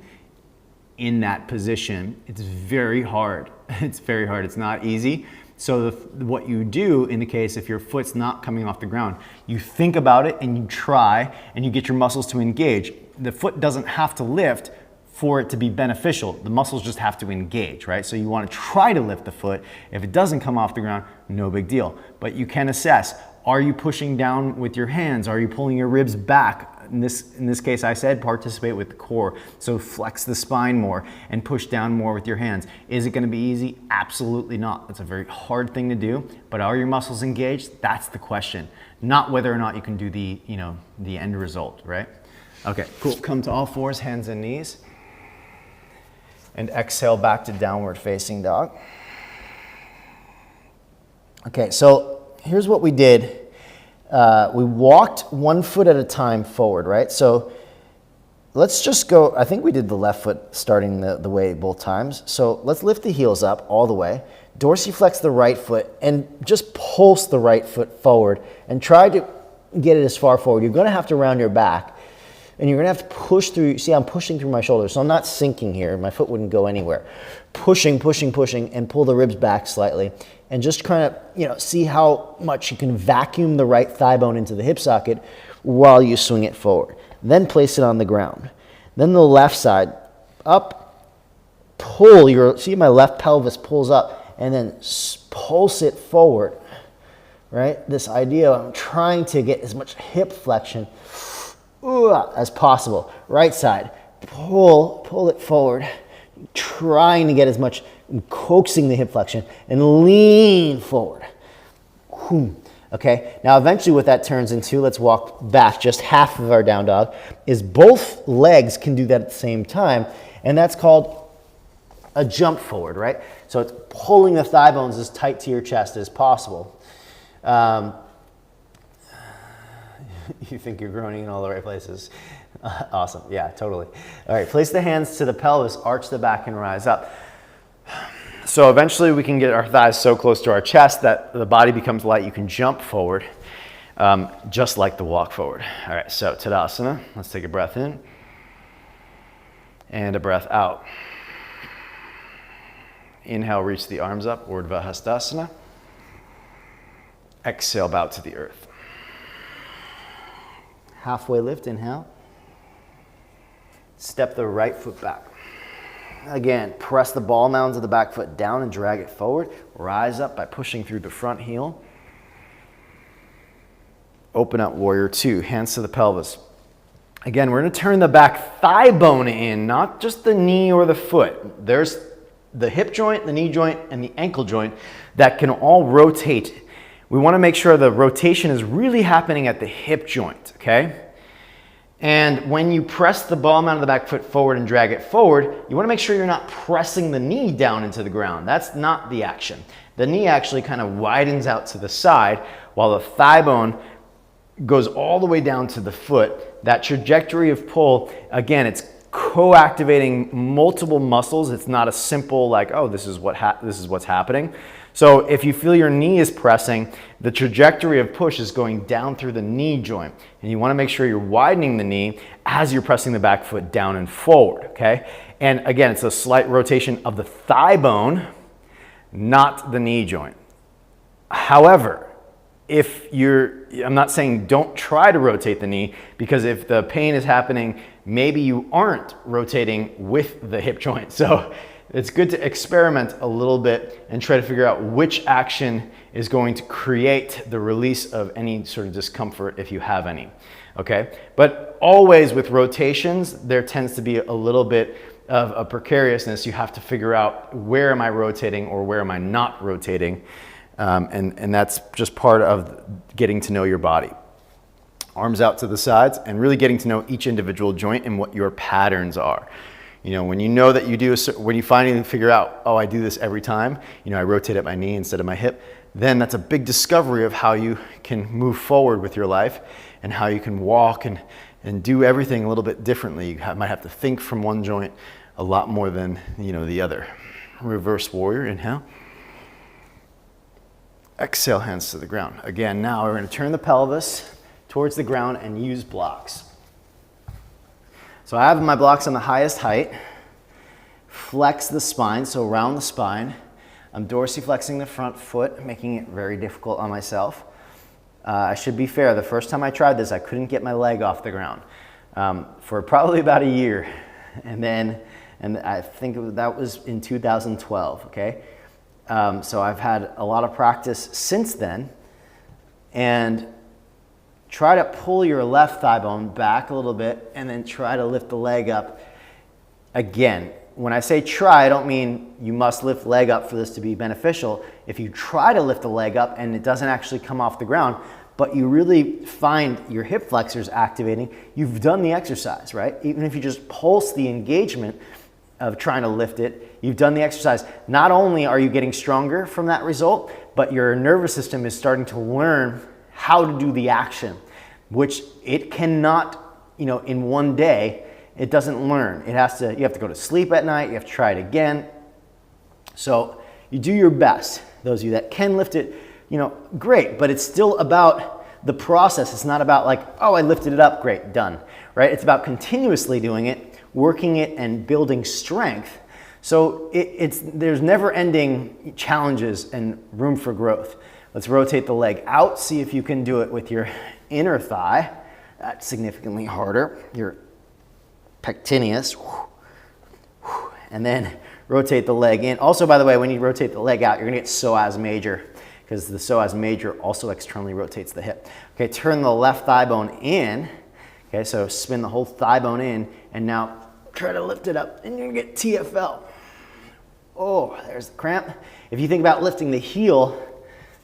in that position. It's very hard. It's very hard. It's not easy. So what you do in the case if your foot's not coming off the ground, you think about it and you try and you get your muscles to engage. the foot doesn't have to lift for it to be beneficial. The muscles just have to engage, right? So you want to try to lift the foot. If it doesn't come off the ground, no big deal. But you can assess, are you pushing down with your hands? Are you pulling your ribs back? In this case, I said participate with the core. So flex the spine more and push down more with your hands. Is it going to be easy? Absolutely not. That's a very hard thing to do. But are your muscles engaged? That's the question. Not whether or not you can do the, the end result, right? Okay, cool. Come to all fours, hands and knees. And exhale back to downward facing dog. Okay, so here's what we did. We walked 1 foot at a time forward, right? So let's just go, I think we did the left foot starting the way both times. So let's lift the heels up all the way, dorsiflex the right foot, and just pulse the right foot forward and try to get it as far forward. You're gonna have to round your back and you're gonna have to push through. See, I'm pushing through my shoulders, so I'm not sinking here. My foot wouldn't go anywhere. Pushing, pushing, pushing, and pull the ribs back slightly. And just kind of, see how much you can vacuum the right thigh bone into the hip socket while you swing it forward. Then place it on the ground. Then the left side, up, pull see my left pelvis pulls up, and then pulse it forward, right? This idea of trying to get as much hip flexion as possible. Right side, pull it forward, trying to get as much, coaxing the hip flexion, and lean forward. Okay, now eventually what that turns into, let's walk back just half of our down dog, is both legs can do that at the same time, and that's called a jump forward, right? So it's pulling the thigh bones as tight to your chest as possible. You think you're groaning in all the right places. Awesome, yeah, totally. All right, place the hands to the pelvis, arch the back and rise up. So eventually we can get our thighs so close to our chest that the body becomes light. You can jump forward, just like the walk forward. All right, so Tadasana. Let's take a breath in and a breath out. Inhale, reach the arms up, Urdhva Hastasana. Exhale, bow to the earth. Halfway lift, inhale. Step the right foot back. Again, press the ball mounds of the back foot down and drag it forward. Rise up by pushing through the front heel. Open up, warrior two, hands to the pelvis. Again, we're going to turn the back thigh bone in, not just the knee or the foot. There's the hip joint, the knee joint, and the ankle joint that can all rotate. We want to make sure the rotation is really happening at the hip joint, okay? And when you press the ball mount of the back foot forward and drag it forward, you want to make sure you're not pressing the knee down into the ground. That's not the action. The knee actually kind of widens out to the side while the thigh bone goes all the way down to the foot. That trajectory of pull, again, it's co-activating multiple muscles. It's not a simple like, oh, this is what's happening. So if you feel your knee is pressing, the trajectory of push is going down through the knee joint. And you want to make sure you're widening the knee as you're pressing the back foot down and forward, okay? And again, it's a slight rotation of the thigh bone, not the knee joint. However, I'm not saying don't try to rotate the knee, because if the pain is happening, maybe you aren't rotating with the hip joint. So it's good to experiment a little bit and try to figure out which action is going to create the release of any sort of discomfort if you have any, okay? But always with rotations, there tends to be a little bit of a precariousness. You have to figure out, where am I rotating or where am I not rotating? And that's just part of getting to know your body. Arms out to the sides and really getting to know each individual joint and what your patterns are. You know, when you know that you do, when you finally figure out, oh, I do this every time, I rotate at my knee instead of my hip, then that's a big discovery of how you can move forward with your life and how you can walk and do everything a little bit differently. You might have to think from one joint a lot more than, the other. Reverse warrior, inhale. Exhale, hands to the ground. Again, now we're going to turn the pelvis towards the ground and use blocks. So I have my blocks on the highest height. Flex the spine, so round the spine. I'm dorsiflexing the front foot, making it very difficult on myself. I should be fair, the first time I tried this, I couldn't get my leg off the ground. for probably about a year. And I think that was in 2012, okay? So I've had a lot of practice since then. And try to pull your left thigh bone back a little bit and then try to lift the leg up. Again, when I say try, I don't mean you must lift the leg up for this to be beneficial. If you try to lift the leg up and it doesn't actually come off the ground, but you really find your hip flexors activating, you've done the exercise, right? Even if you just pulse the engagement of trying to lift it, you've done the exercise. Not only are you getting stronger from that result, but your nervous system is starting to learn how to do the action, which it cannot, in one day, it doesn't learn. You have to go to sleep at night, you have to try it again. So you do your best. Those of you that can lift it, great, but it's still about the process. It's not about like, oh, I lifted it up, great, done, right? It's about continuously doing it, working it, and building strength. So there's never ending challenges and room for growth. Let's rotate the leg out, see if you can do it with your inner thigh. That's significantly harder. Your pectineus. And then rotate the leg in. Also, by the way, when you rotate the leg out, you're gonna get psoas major, because the psoas major also externally rotates the hip. Okay, turn the left thigh bone in. Okay, so spin the whole thigh bone in, and now try to lift it up, and you're gonna get TFL. Oh, there's the cramp. If you think about lifting the heel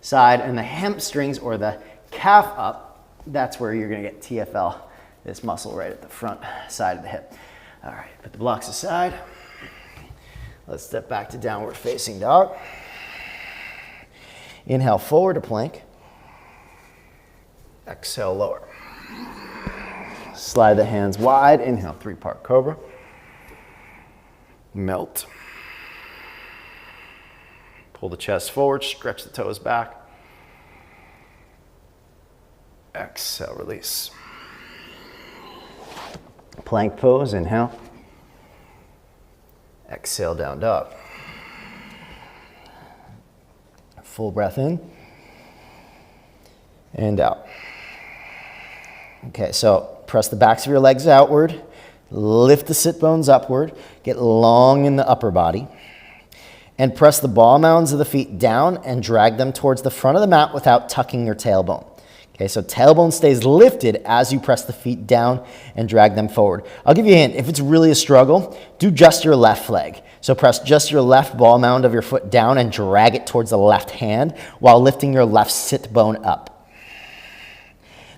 side and the hamstrings or the calf up, that's where you're gonna get TFL, this muscle right at the front side of the hip. All right, put the blocks aside. Let's step back to downward facing dog. Inhale forward to plank. Exhale lower. Slide the hands wide. Inhale, 3-part cobra. Melt. Pull the chest forward, stretch the toes back. Exhale, release. Plank pose, inhale. Exhale, down dog. Full breath in and out. Okay, so press the backs of your legs outward, lift the sit bones upward, get long in the upper body, and press the ball mounds of the feet down and drag them towards the front of the mat without tucking your tailbone. Okay, so tailbone stays lifted as you press the feet down and drag them forward. I'll give you a hint. If it's really a struggle, do just your left leg. So press just your left ball mound of your foot down and drag it towards the left hand while lifting your left sit bone up.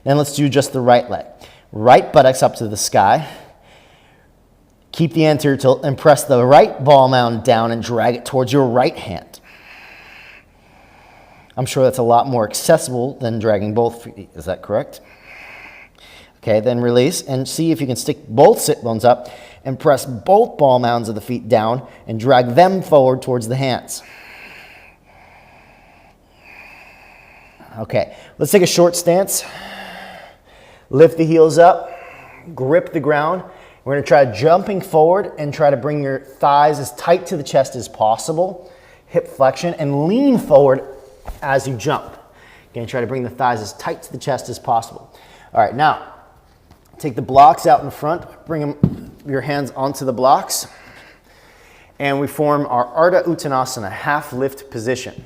Then let's do just the right leg. Right buttocks up to the sky. Keep the anterior tilt and press the right ball mound down and drag it towards your right hand. I'm sure that's a lot more accessible than dragging both feet. Is that correct? Okay, then release and see if you can stick both sit bones up and press both ball mounds of the feet down and drag them forward towards the hands. Okay, let's take a short stance. Lift the heels up, grip the ground. We're going to try jumping forward and try to bring your thighs as tight to the chest as possible. Hip flexion and lean forward as you jump. Again, try to bring the thighs as tight to the chest as possible. All right, now take the blocks out in front, bring your hands onto the blocks, and we form our Ardha Uttanasana, half lift position.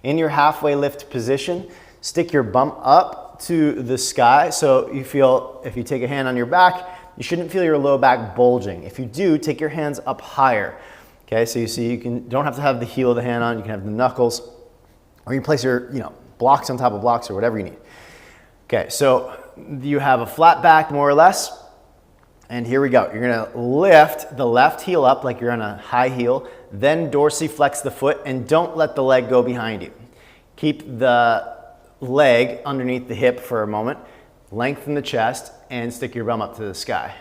In your halfway lift position, stick your bum up to the sky. So you feel, if you take a hand on your back, you shouldn't feel your low back bulging. If you do, take your hands up higher. Okay, so you see don't have to have the heel of the hand on, you can have the knuckles, or you place your blocks on top of blocks or whatever you need. Okay, so you have a flat back more or less, and here we go. You're gonna lift the left heel up like you're on a high heel, then dorsiflex the foot and don't let the leg go behind you. Keep the leg underneath the hip for a moment, lengthen the chest, and stick your bum up to the sky.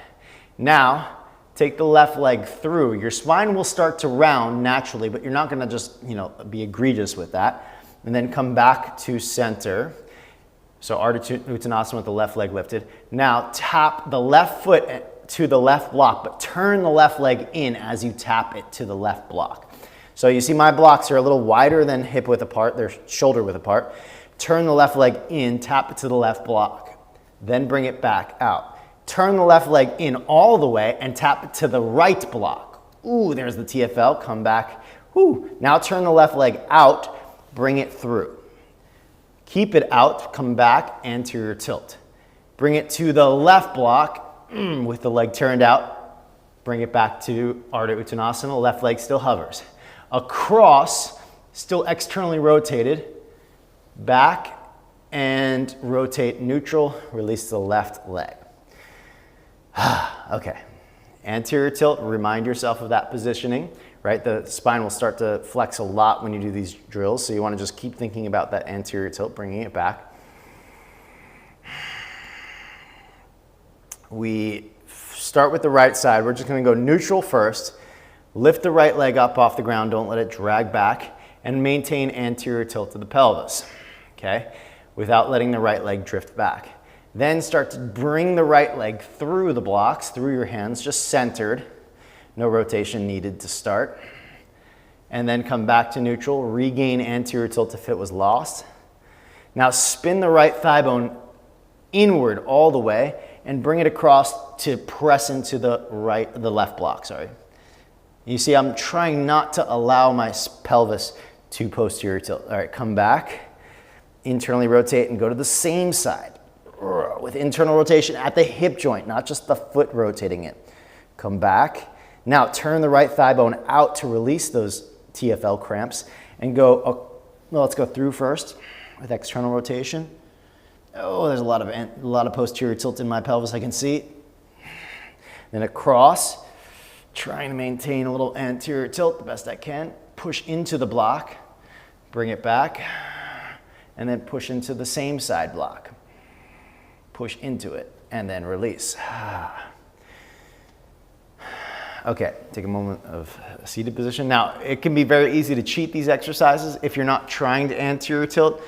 Now, take the left leg through. Your spine will start to round naturally, but you're not gonna just be egregious with that. And then come back to center. So Ardha Uttanasana with the left leg lifted. Now tap the left foot to the left block, but turn the left leg in as you tap it to the left block. So you see my blocks are a little wider than hip width apart, they're shoulder width apart. Turn the left leg in, tap it to the left block. Then bring it back out. turn the left leg in all the way and tap to the right block. Ooh, there's the TFL, come back. Ooh, now turn the left leg out, bring it through. Keep it out, come back, anterior tilt. Bring it to the left block with the leg turned out. Bring it back to Ardha Uttanasana, left leg still hovers. Across, still externally rotated, back and rotate neutral, release the left leg. Okay, anterior tilt, remind yourself of that positioning, right? The spine will start to flex a lot when you do these drills, so you want to just keep thinking about that anterior tilt, bringing it back. We start with the right side. We're just going to go neutral first. Lift the right leg up off the ground, don't let it drag back, and maintain anterior tilt of the pelvis, okay? Without letting the right leg drift back. Then start to bring the right leg through the blocks, through your hands, just centered. No rotation needed to start. And then come back to neutral, regain anterior tilt if it was lost. Now spin the right thigh bone inward all the way and bring it across to press into the left block, sorry. You see, I'm trying not to allow my pelvis to posterior tilt. All right, come back, internally rotate and go to the same side with internal rotation at the hip joint, not just the foot rotating it. Come back. Now turn the right thigh bone out to release those TFL cramps and go, well, let's go through first with external rotation. Oh, there's a lot of posterior tilt in my pelvis, I can see. Then across, trying to maintain a little anterior tilt the best I can. Push into the block, bring it back, and then push into the same side block. Push into it, and then release. Okay, take a moment of a seated position. Now, it can be very easy to cheat these exercises if you're not trying to anterior tilt.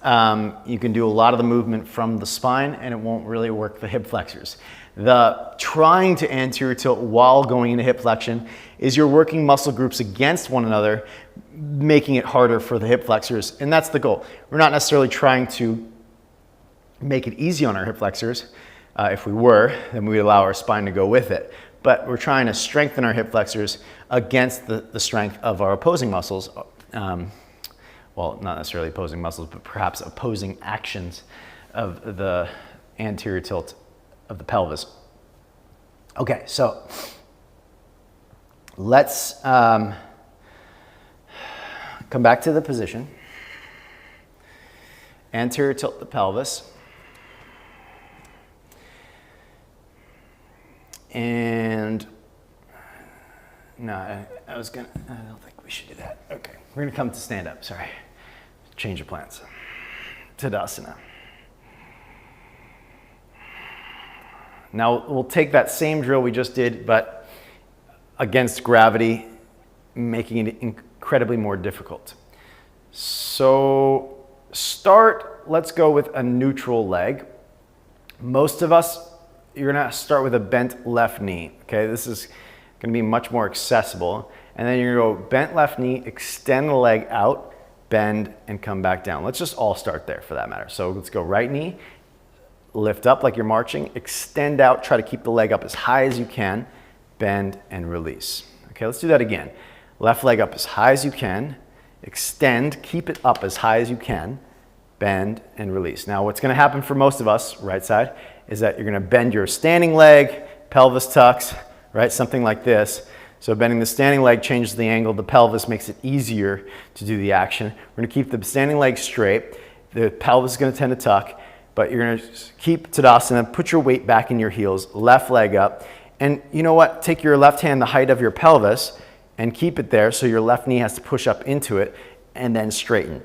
You can do a lot of the movement from the spine and it won't really work the hip flexors. The trying to anterior tilt while going into hip flexion is you're working muscle groups against one another, making it harder for the hip flexors, and that's the goal. We're not necessarily trying to make it easy on our hip flexors. If we were, then we would allow our spine to go with it. But we're trying to strengthen our hip flexors against the strength of our opposing muscles. Well, not necessarily opposing muscles, but perhaps opposing actions of the anterior tilt of the pelvis. Okay, so let's come back to the position. Anterior tilt the pelvis. And no, I don't think we should do that. Okay, we're gonna come to stand up, sorry. Change of plans. Tadasana. Now we'll take that same drill we just did, but against gravity, making it incredibly more difficult. So let's go with a neutral leg. Most of us, you're gonna start with a bent left knee, okay? This is gonna be much more accessible. And then you're gonna go bent left knee, extend the leg out, bend, and come back down. Let's just all start there for that matter. So let's go right knee, lift up like you're marching, extend out, try to keep the leg up as high as you can, bend and release. Okay, let's do that again. Left leg up as high as you can, extend, keep it up as high as you can, bend and release. Now what's gonna happen for most of us, right side, is that you're gonna bend your standing leg, pelvis tucks, right? Something like this. So bending the standing leg changes the angle of the pelvis, makes it easier to do the action. We're gonna keep the standing leg straight. The pelvis is gonna tend to tuck, but you're gonna keep Tadasana, put your weight back in your heels, left leg up. And you know what? Take your left hand the height of your pelvis and keep it there so your left knee has to push up into it and then straighten.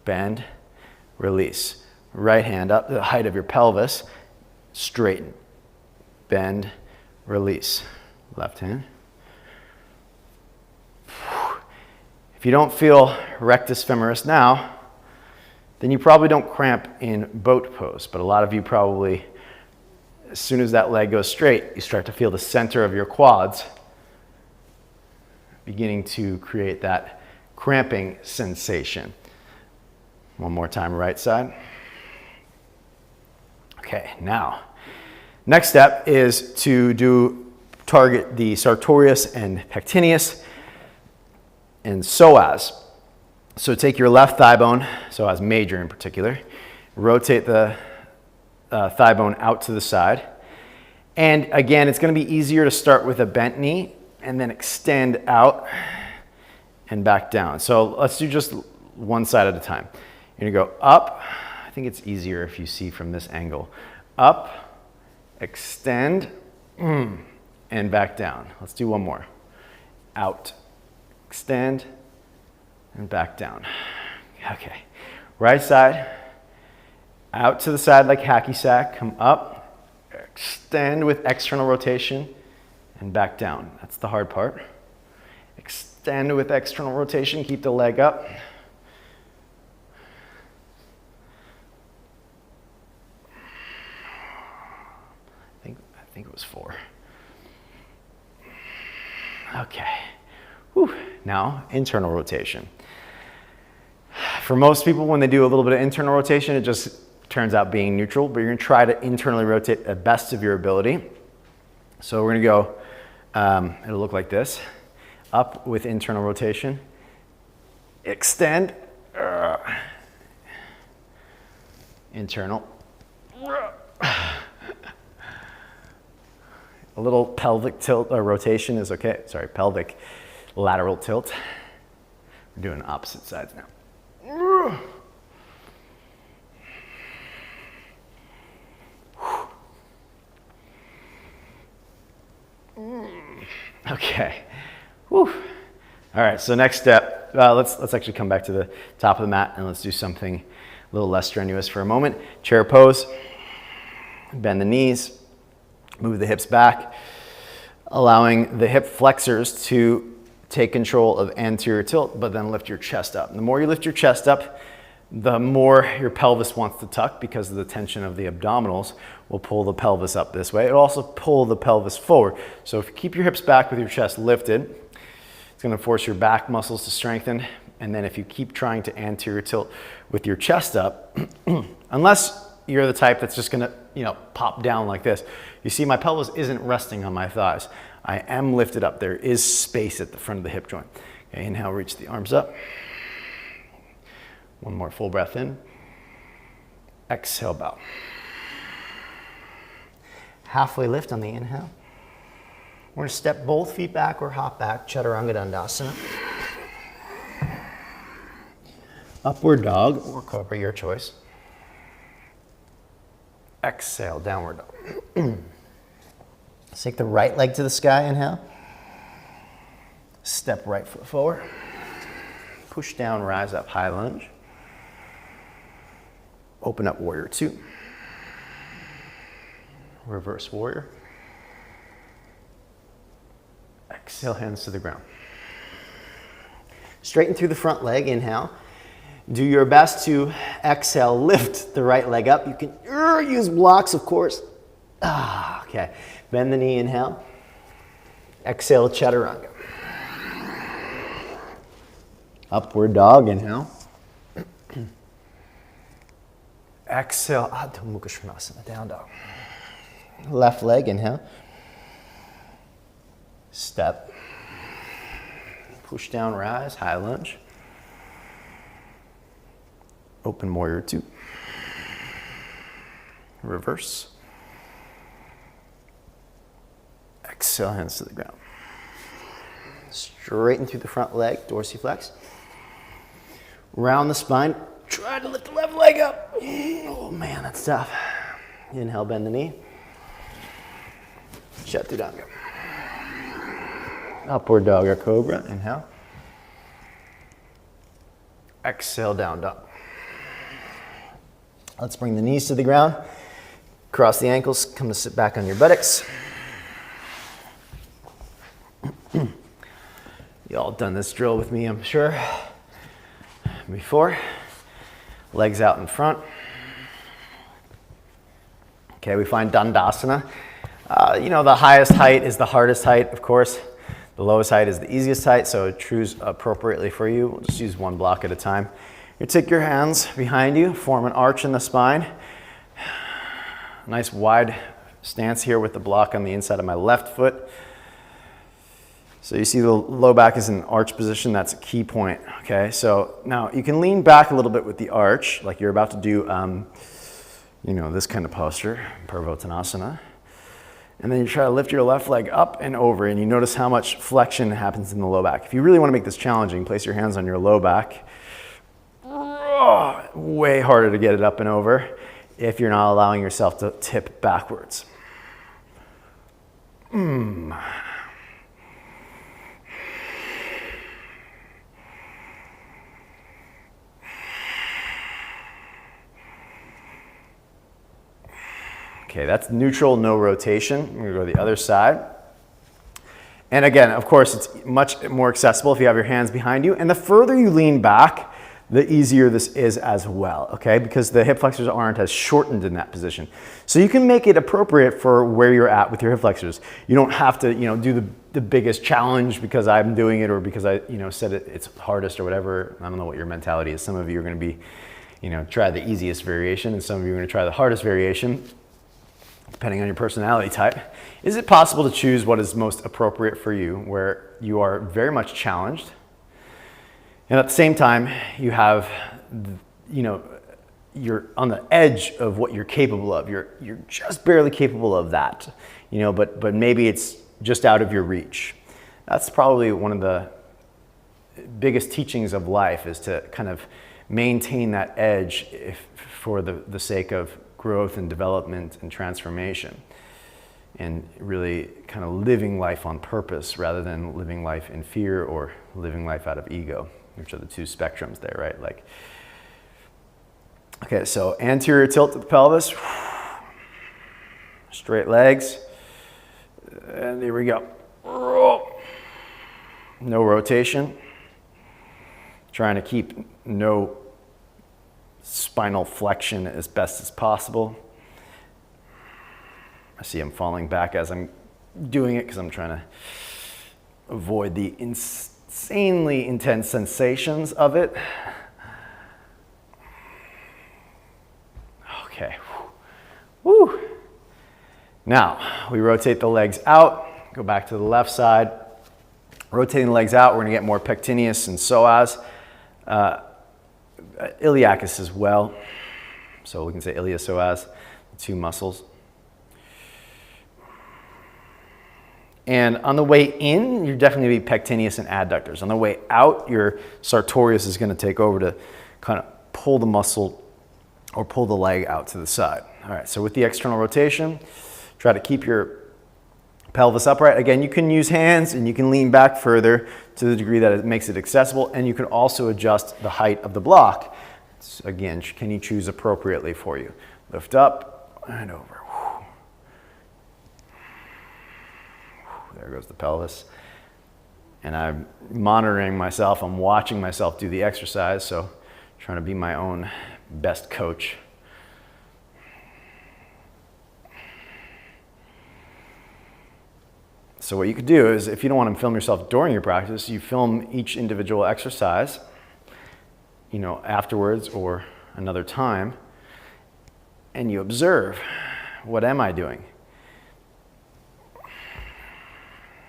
Bend, release. Right hand up to the height of your pelvis, straighten, bend, release. Left hand. If you don't feel rectus femoris now, then you probably don't cramp in boat pose, but a lot of you probably, as soon as that leg goes straight, you start to feel the center of your quads beginning to create that cramping sensation. One more time, right side. Okay, now, Next step is to target the sartorius and pectineus and psoas. So take your left thigh bone, psoas major in particular, rotate the thigh bone out to the side. And again, it's going to be easier to start with a bent knee and then extend out and back down. So let's do just one side at a time. You're going to go up. I think it's easier if you see from this angle. Up, extend, and back down. Let's do one more. Out, extend, and back down. Okay. Right side, out to the side like hacky sack, come up, extend with external rotation, and back down. That's the hard part. Extend with external rotation, keep the leg up. I think it was 4. Okay. Whew. Now, internal rotation. For most people, when they do a little bit of internal rotation, it just turns out being neutral, but you're going to try to internally rotate the best of your ability. So we're going to go, it'll look like this. Up with internal rotation. Extend. Internal. A little pelvic tilt or rotation is okay. Sorry, pelvic lateral tilt. We're doing opposite sides now. Okay. Whew. All right, so next step, let's actually come back to the top of the mat and let's do something a little less strenuous for a moment. Chair pose, bend the knees, move the hips back, allowing the hip flexors to take control of anterior tilt, but then lift your chest up. And the more you lift your chest up, the more your pelvis wants to tuck because of the tension of the abdominals will pull the pelvis up this way. It'll also pull the pelvis forward. So if you keep your hips back with your chest lifted, it's going to force your back muscles to strengthen. And then if you keep trying to anterior tilt with your chest up, unless you're the type that's just going to, pop down like this. You see my pelvis isn't resting on my thighs. I am lifted up. There is space at the front of the hip joint. Okay, inhale, reach the arms up. One more full breath in. Exhale, bow. Halfway lift on the inhale. We're going to step both feet back or hop back, Chaturanga Dandasana. Upward dog or cobra, your choice. Exhale, downward dog. Let's take the right leg to the sky, inhale. Step right foot forward. Push down, rise up, high lunge. Open up, warrior 2. Reverse warrior. Exhale, hands to the ground. Straighten through the front leg, inhale. Do your best to exhale, lift the right leg up. You can use blocks, of course. Okay. Bend the knee, inhale. Exhale, chaturanga. Upward dog, inhale. Exhale, Adho Mukha Svanasana, down dog. Left leg, inhale. Step. Push down, rise, high lunge. Open warrior 2. Reverse. Exhale, hands to the ground. Straighten through the front leg, dorsiflex. Round the spine. Try to lift the left leg up. Oh man, that's tough. Inhale, bend the knee. Chaturanga. Upward dog or cobra. Inhale. Exhale, down dog. Let's bring the knees to the ground. Cross the ankles. Come to sit back on your buttocks. You all done this drill with me, I'm sure, before. Legs out in front. Okay, we find Dandasana. The highest height is the hardest height, of course. The lowest height is the easiest height, so choose appropriately for you. We'll just use one block at a time. You take your hands behind you, form an arch in the spine. Nice wide stance here with the block on the inside of my left foot. So you see the low back is in arch position. That's a key point. Okay, so now you can lean back a little bit with the arch, like you're about to do, this kind of posture, Purvottanasana. And then you try to lift your left leg up and over, and you notice how much flexion happens in the low back. If you really want to make this challenging, place your hands on your low back. Way harder to get it up and over if you're not allowing yourself to tip backwards. Okay, that's neutral, no rotation. I'm gonna go to the other side. And again, of course, it's much more accessible if you have your hands behind you. And the further you lean back, the easier this is as well, okay? Because the hip flexors aren't as shortened in that position. So you can make it appropriate for where you're at with your hip flexors. You don't have to, do the biggest challenge because I'm doing it or because I, said it's hardest or whatever. I don't know what your mentality is. Some of you are gonna be, try the easiest variation, and some of you are gonna try the hardest variation, depending on your personality type. Is it possible to choose what is most appropriate for you, where you are very much challenged, and at the same time, you have, you're on the edge of what you're capable of. You're just barely capable of that, but maybe it's just out of your reach. That's probably one of the biggest teachings of life, is to kind of maintain that edge for the sake of growth and development and transformation, and really kind of living life on purpose rather than living life in fear or living life out of ego, which are the two spectrums there, right? Okay, so anterior tilt to the pelvis, straight legs, and here we go. No rotation. Trying to keep no spinal flexion as best as possible. I see I'm falling back as I'm doing it because I'm trying to avoid the insanely intense sensations of it. Okay. Woo. Now, we rotate the legs out, go back to the left side. Rotating the legs out, we're going to get more pectineus and psoas. Iliacus as well. So we can say iliopsoas, the two muscles. And on the way in, you're definitely going to be pectineus and adductors. On the way out, your sartorius is going to take over to kind of pull the muscle or pull the leg out to the side. All right, so with the external rotation, try to keep your pelvis upright. Again, you can use hands and you can lean back further to the degree that it makes it accessible, and you can also adjust the height of the block. Again, can you choose appropriately for you? Lift up and over. There goes the pelvis. And I'm monitoring myself, I'm watching myself do the exercise, so trying to be my own best coach. So what you could do is, if you don't want to film yourself during your practice, you film each individual exercise, afterwards or another time, and you observe, what am I doing?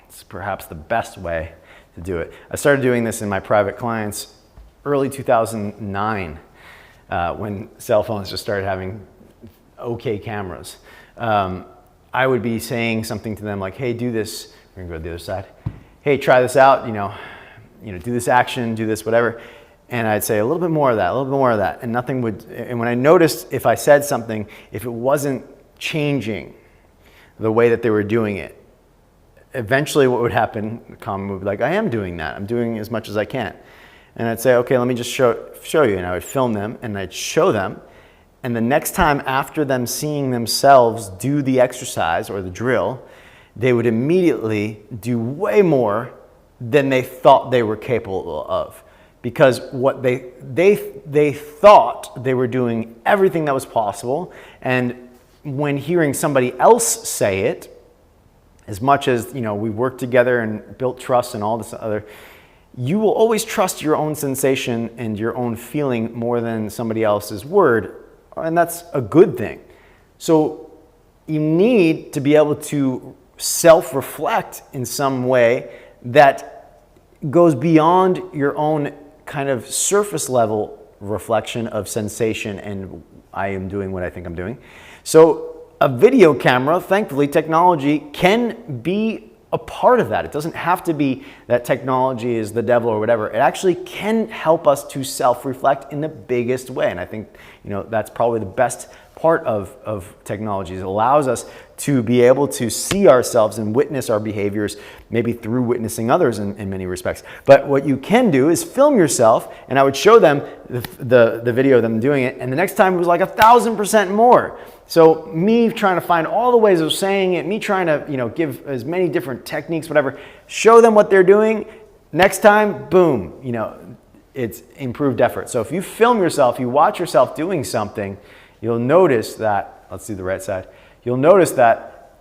It's perhaps the best way to do it. I started doing this in my private clients early 2009, when cell phones just started having okay cameras. I would be saying something to them like, hey, do this. We're gonna go to the other side. Hey, try this out, do this action, do this, whatever. And I'd say a little bit more of that, a little bit more of that. And nothing would, and when I noticed if I said something, if it wasn't changing the way that they were doing it, eventually what would happen, the comment would be like, I am doing that. I'm doing as much as I can. And I'd say, okay, let me just show you. And I would film them and I'd show them. And the next time after them seeing themselves do the exercise or the drill, they would immediately do way more than they thought they were capable of. Because what they thought they were doing everything that was possible. And when hearing somebody else say it, as much as we worked together and built trust and all this other, you will always trust your own sensation and your own feeling more than somebody else's word. And that's a good thing. So you need to be able to self-reflect in some way that goes beyond your own kind of surface level reflection of sensation and I am doing what I think I'm doing. So a video camera, thankfully, technology can be a part of that. It doesn't have to be that technology is the devil or whatever. It actually can help us to self-reflect in the biggest way. And I think, that's probably the best part of technology. It allows us to be able to see ourselves and witness our behaviors, maybe through witnessing others in many respects. But what you can do is film yourself, and I would show them the video of them doing it, and the next time it was like 1,000% more. So me trying to find all the ways of saying it, me trying to give as many different techniques, whatever, show them what they're doing. Next time, boom, it's improved effort. So if you film yourself, you watch yourself doing something, you'll notice that, let's do the right side, you'll notice that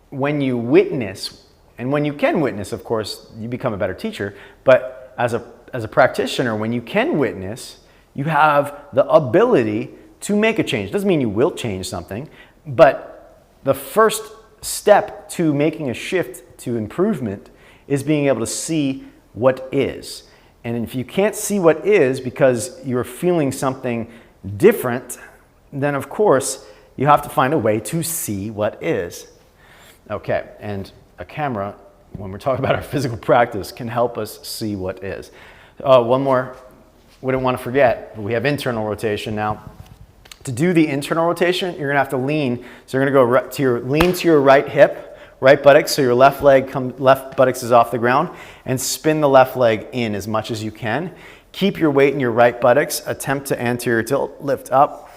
when you witness, and when you can witness, of course, you become a better teacher, but as a practitioner, when you can witness, you have the ability to make a change. Doesn't mean you will change something, but the first step to making a shift to improvement is being able to see what is. And if you can't see what is because you're feeling something different, then of course you have to find a way to see what is. Okay, and a camera, when we're talking about our physical practice, can help us see what is. One more, we don't want to forget, we have internal rotation now. To do the internal rotation, you're gonna have to lean. So you're gonna go lean to your right hip, right buttocks, so your left buttocks is off the ground, and spin the left leg in as much as you can. Keep your weight in your right buttocks, attempt to anterior tilt, lift up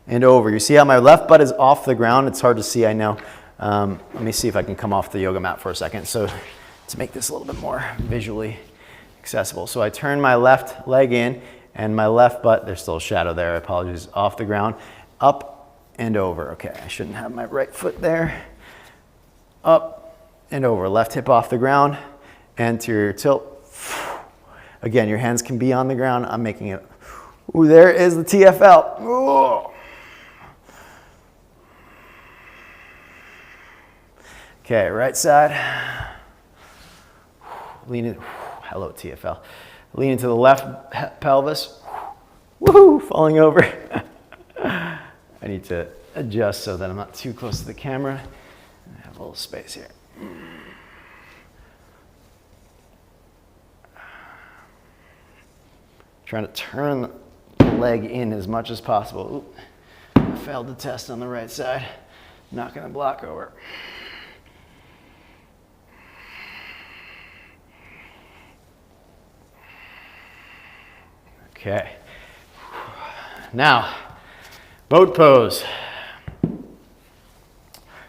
and over. You see how my left butt is off the ground? It's hard to see, I know. Let me see if I can come off the yoga mat for a second. So to make this a little bit more visually accessible. So I turn my left leg in and my left butt, there's still a shadow there, I apologize, off the ground, up and over. Okay, I shouldn't have my right foot there. Up and over, left hip off the ground, anterior tilt. Again, your hands can be on the ground. I'm making it. Ooh, there is the TFL. Ooh. Okay, right side. Lean in. Hello, TFL. Lean into the left pelvis. Woohoo, falling over. I need to adjust so that I'm not too close to the camera. I have a little space here. Trying to turn the leg in as much as possible. Ooh, I failed the test on the right side. Not gonna block over. Okay. Now, boat pose. A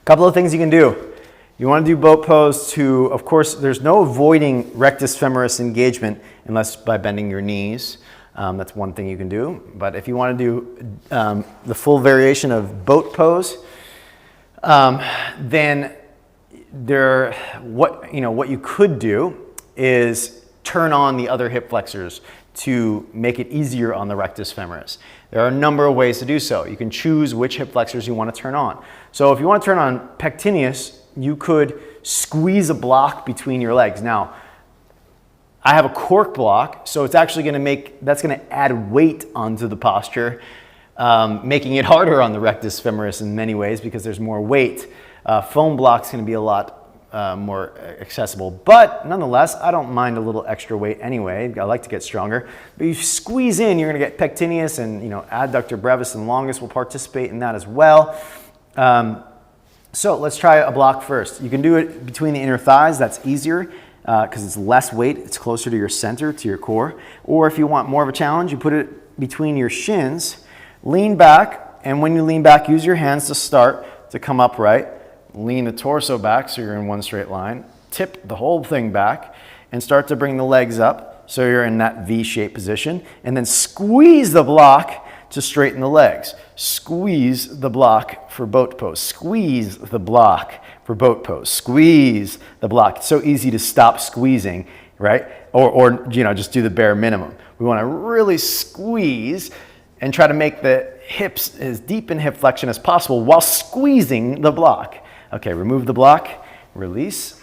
couple of things you can do. You want to do boat pose to, of course, there's no avoiding rectus femoris engagement unless by bending your knees. That's one thing you can do. But if you want to do the full variation of boat pose, then what you could do is turn on the other hip flexors to make it easier on the rectus femoris. There are a number of ways to do so. You can choose which hip flexors you want to turn on. So if you want to turn on pectineus, you could squeeze a block between your legs. Now, I have a cork block, so it's actually that's going to add weight onto the posture, making it harder on the rectus femoris in many ways because there's more weight. Foam block's going to be a lot more accessible, but nonetheless, I don't mind a little extra weight anyway. I like to get stronger. But you squeeze in, you're going to get pectineus, and adductor brevis and longus will participate in that as well. So let's try a block first. You can do it between the inner thighs. That's easier because it's less weight. It's closer to your center, to your core. Or if you want more of a challenge, you put it between your shins. Lean back, and when you lean back, use your hands to start to come upright. Lean the torso back so you're in one straight line. Tip the whole thing back and start to bring the legs up so you're in that V-shaped position. And then squeeze the block to straighten the legs. Squeeze the block for boat pose. Squeeze the block for boat pose. Squeeze the block. It's so easy to stop squeezing, right? Or just do the bare minimum. We want to really squeeze and try to make the hips as deep in hip flexion as possible while squeezing the block. Okay, remove the block, release.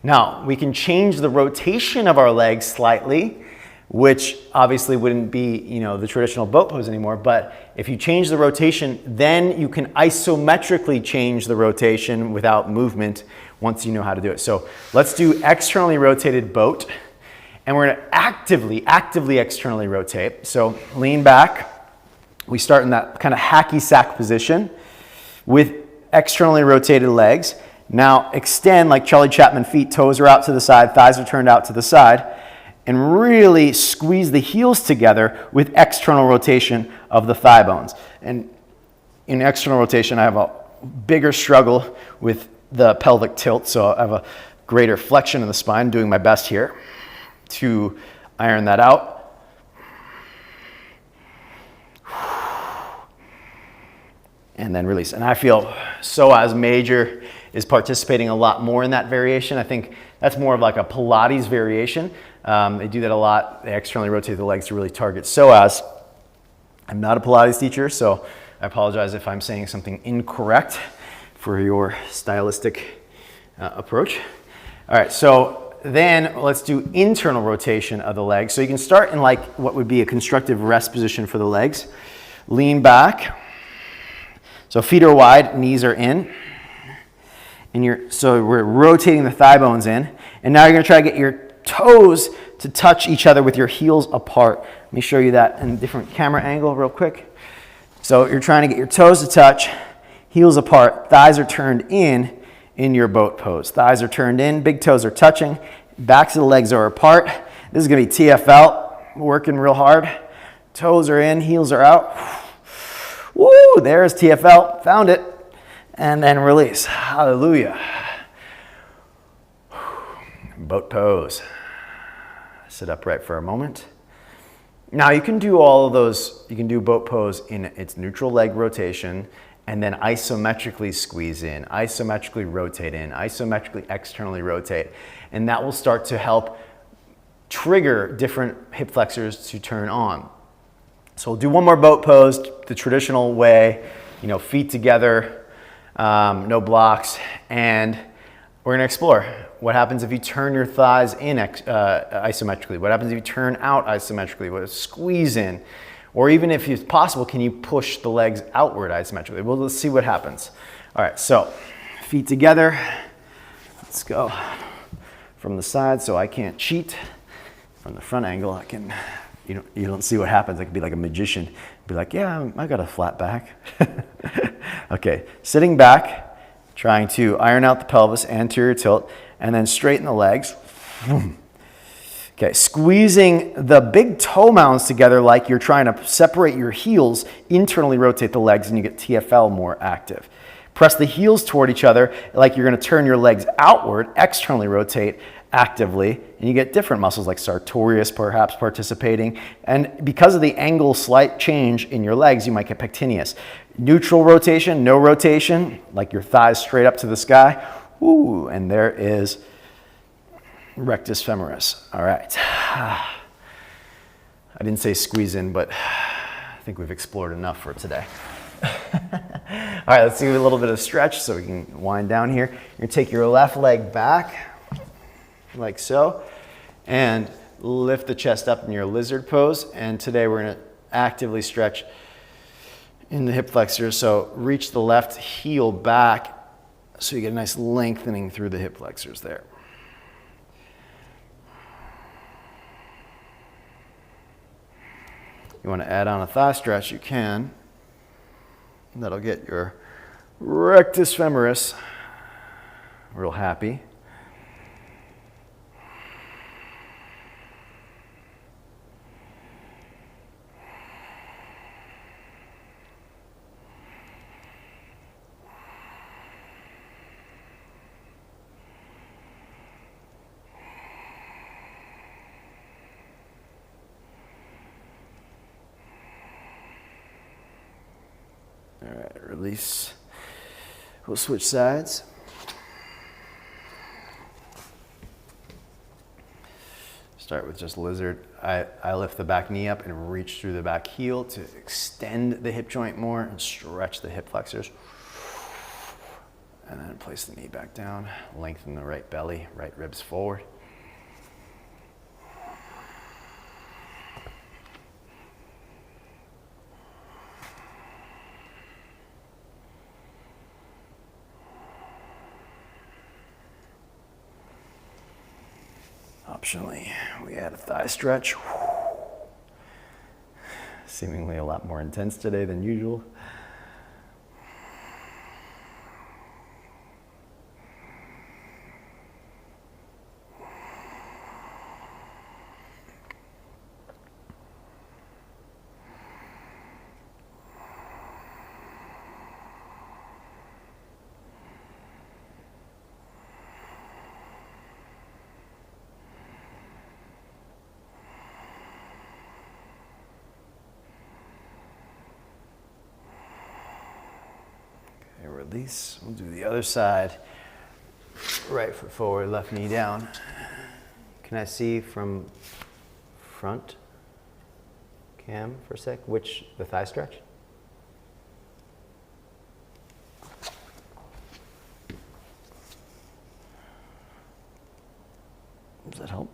Now, we can change the rotation of our legs slightly, which obviously wouldn't be, the traditional boat pose anymore, but if you change the rotation, then you can isometrically change the rotation without movement once you know how to do it. So let's do externally rotated boat, and we're gonna actively externally rotate. So lean back. We start in that kind of hacky sack position with externally rotated legs. Now extend like Charlie Chaplin feet, toes are out to the side, thighs are turned out to the side, and really squeeze the heels together with external rotation of the thigh bones. And in external rotation, I have a bigger struggle with the pelvic tilt, so I have a greater flexion in the spine, doing my best here to iron that out. And then release. And I feel psoas major is participating a lot more in that variation. I think that's more of like a Pilates variation. They do that a lot. They externally rotate the legs to really target psoas. I'm not a Pilates teacher, so I apologize if I'm saying something incorrect for your stylistic approach. All right, so then let's do internal rotation of the legs. So you can start in like what would be a constructive rest position for the legs. Lean back. So feet are wide, knees are in. And so we're rotating the thigh bones in. And now you're gonna try to get your toes to touch each other with your heels apart. Let me show you that in a different camera angle real quick. So you're trying to get your toes to touch, heels apart, thighs are turned in your boat pose. Thighs are turned in, big toes are touching, backs of the legs are apart. This is gonna be TFL, working real hard. Toes are in, heels are out. Woo, there's TFL, found it. And then release, hallelujah. Boat pose. Sit upright for a moment. Now you can do all of those, you can do boat pose in its neutral leg rotation and then isometrically squeeze in, isometrically rotate in, isometrically externally rotate. And that will start to help trigger different hip flexors to turn on. So we'll do one more boat pose the traditional way, feet together, no blocks, and we're gonna explore what happens if you turn your thighs in isometrically, what happens if you turn out isometrically, what squeeze in, or even if it's possible, can you push the legs outward isometrically? Well, let's see what happens. All right, so feet together, let's go from the side so I can't cheat. From the front angle, I can, you don't see what happens. I could be like a magician, be like, yeah, I got a flat back. Okay, sitting back, trying to iron out the pelvis, anterior tilt, and then straighten the legs. Okay, squeezing the big toe mounds together like you're trying to separate your heels, internally rotate the legs, and you get TFL more active. Press the heels toward each other like you're gonna turn your legs outward, externally rotate actively, and you get different muscles like sartorius perhaps participating. And because of the angle slight change in your legs, you might get pectineus. Neutral rotation, no rotation, like your thighs straight up to the sky. Ooh, and there is rectus femoris. All right. I didn't say squeeze in, but I think we've explored enough for today. All right, let's do a little bit of stretch so we can wind down here. You're gonna take your left leg back, like so, and lift the chest up in your lizard pose. And today we're gonna actively stretch in the hip flexors. So reach the left heel back so you get a nice lengthening through the hip flexors there. You want to add on a thigh stretch, you can. That'll get your rectus femoris real happy. All right, release. We'll switch sides. Start with just lizard. I lift the back knee up and reach through the back heel to extend the hip joint more and stretch the hip flexors. And then place the knee back down, lengthen the right belly, right ribs forward. Optionally, we add a thigh stretch. Seemingly a lot more intense today than usual. Release. We'll do the other side. Right foot forward, left knee down. Can I see from front cam for a sec? The thigh stretch? Does that help?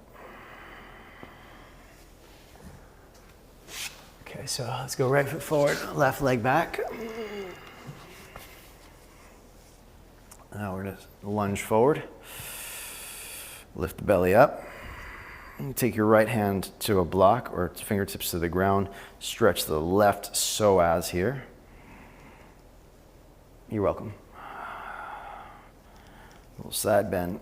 Okay, so let's go right foot forward, left leg back. Now we're going to lunge forward, lift the belly up, and take your right hand to a block or fingertips to the ground, stretch the left psoas here. You're welcome. A little side bend.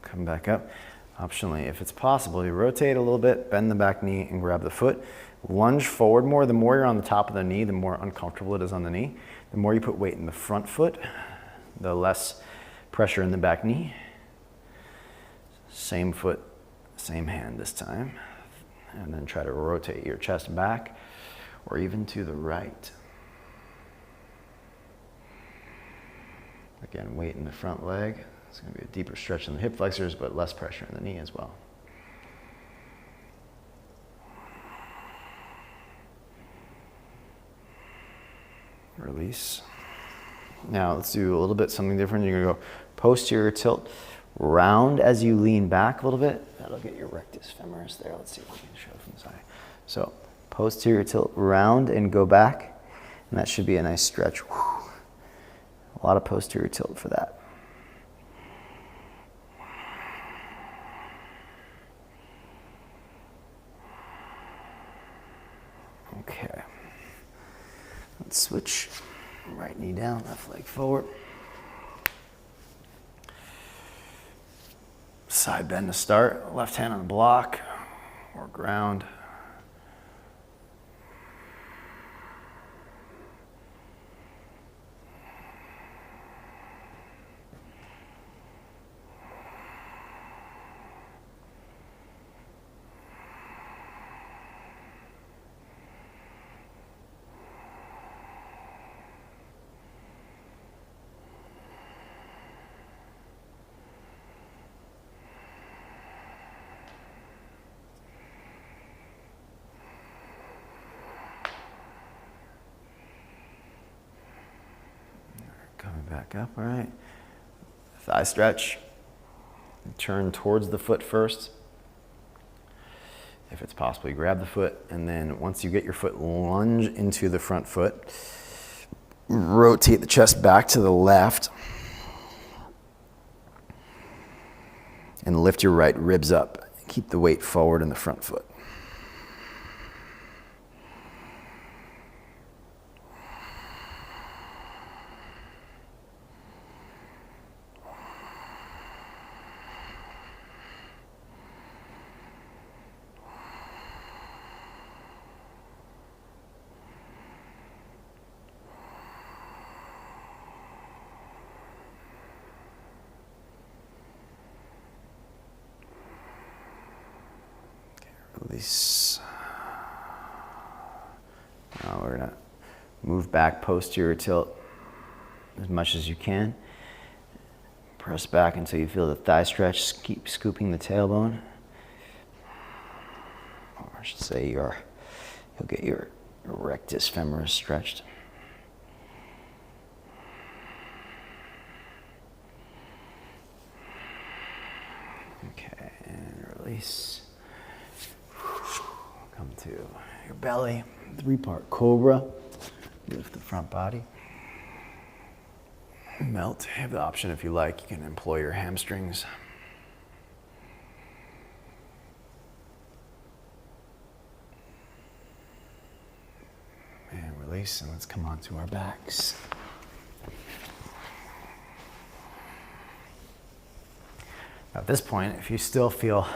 Come back up. Optionally, if it's possible, you rotate a little bit, bend the back knee and grab the foot. Lunge forward more. The more you're on the top of the knee, the more uncomfortable it is on the knee. The more you put weight in the front foot, the less pressure in the back knee. Same foot, same hand this time. And then try to rotate your chest back or even to the right. Again, weight in the front leg. It's going to be a deeper stretch in the hip flexors, but less pressure in the knee as well. Release. Now let's do a little bit something different. You're going to go posterior tilt, round as you lean back a little bit. That'll get your rectus femoris there. Let's see if we can show from the side. So posterior tilt, round and go back. And that should be a nice stretch. Whew. A lot of posterior tilt for that. Okay, let's switch. Right knee down, left leg forward. Side bend to start, left hand on the block or ground. Coming back up, all right. Thigh stretch. Turn towards the foot first. If it's possible, you grab the foot, and then once you get your foot, lunge into the front foot. Rotate the chest back to the left. And lift your right ribs up. Keep the weight forward in the front foot. Release. Now we're gonna move back posterior tilt as much as you can. Press back until you feel the thigh stretch. Keep scooping the tailbone. Or I should say you'll get your rectus femoris stretched. Okay, and release. Come to your belly. 3-part cobra. Lift the front body. Melt. You have the option if you like. You can employ your hamstrings. And release, and let's come onto our backs. At this point, if you still feel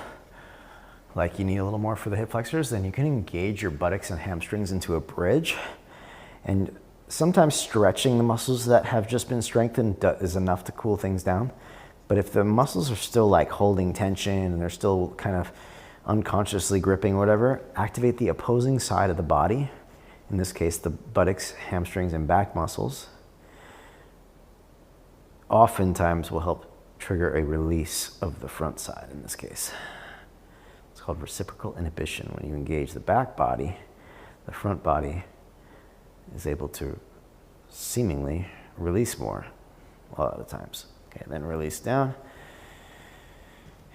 like you need a little more for the hip flexors, then you can engage your buttocks and hamstrings into a bridge. And sometimes stretching the muscles that have just been strengthened is enough to cool things down. But if the muscles are still like holding tension and they're still kind of unconsciously gripping or whatever, activate the opposing side of the body. In this case, the buttocks, hamstrings, and back muscles. Oftentimes will help trigger a release of the front side in this case. It's called reciprocal inhibition. When you engage the back body, the front body is able to seemingly release more a lot of the times. Okay, then release down.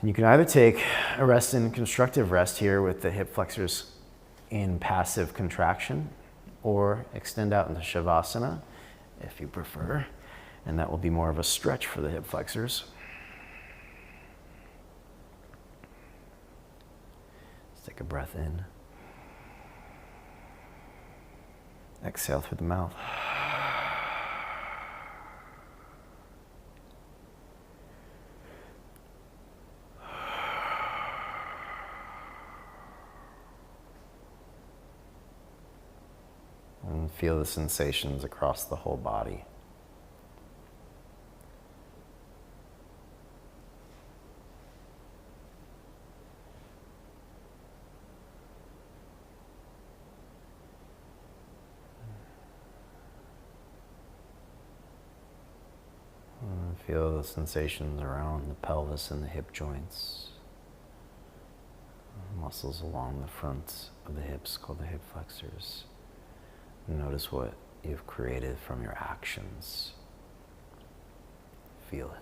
And you can either take a rest in constructive rest here with the hip flexors in passive contraction, or extend out into Shavasana if you prefer. And that will be more of a stretch for the hip flexors. Let's take a breath in. Exhale through the mouth. And feel the sensations across the whole body. Feel the sensations around the pelvis and the hip joints. Muscles along the front of the hips called the hip flexors. Notice what you've created from your actions. Feel it.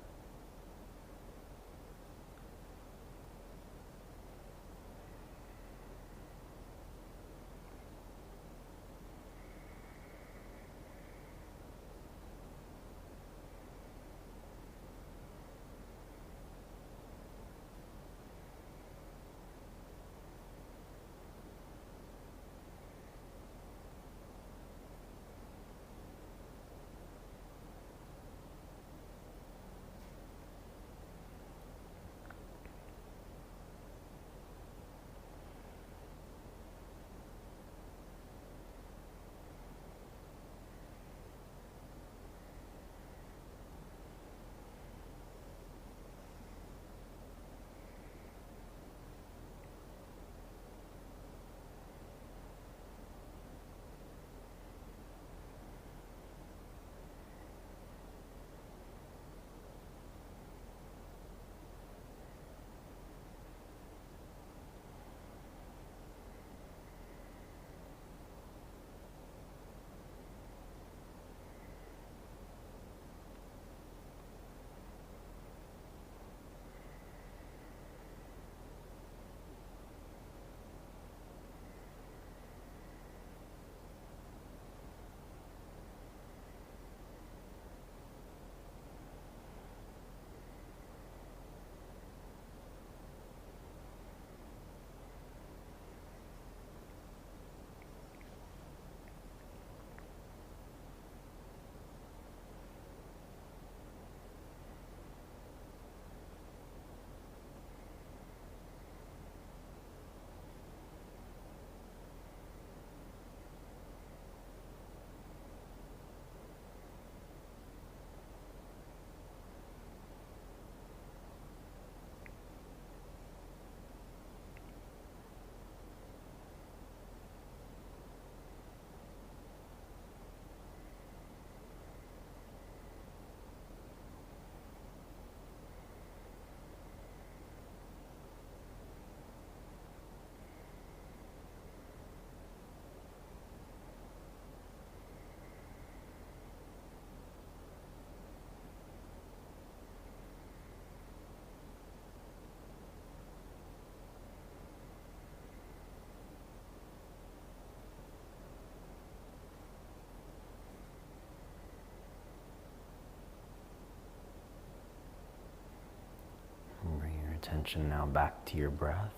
attention now back to your breath.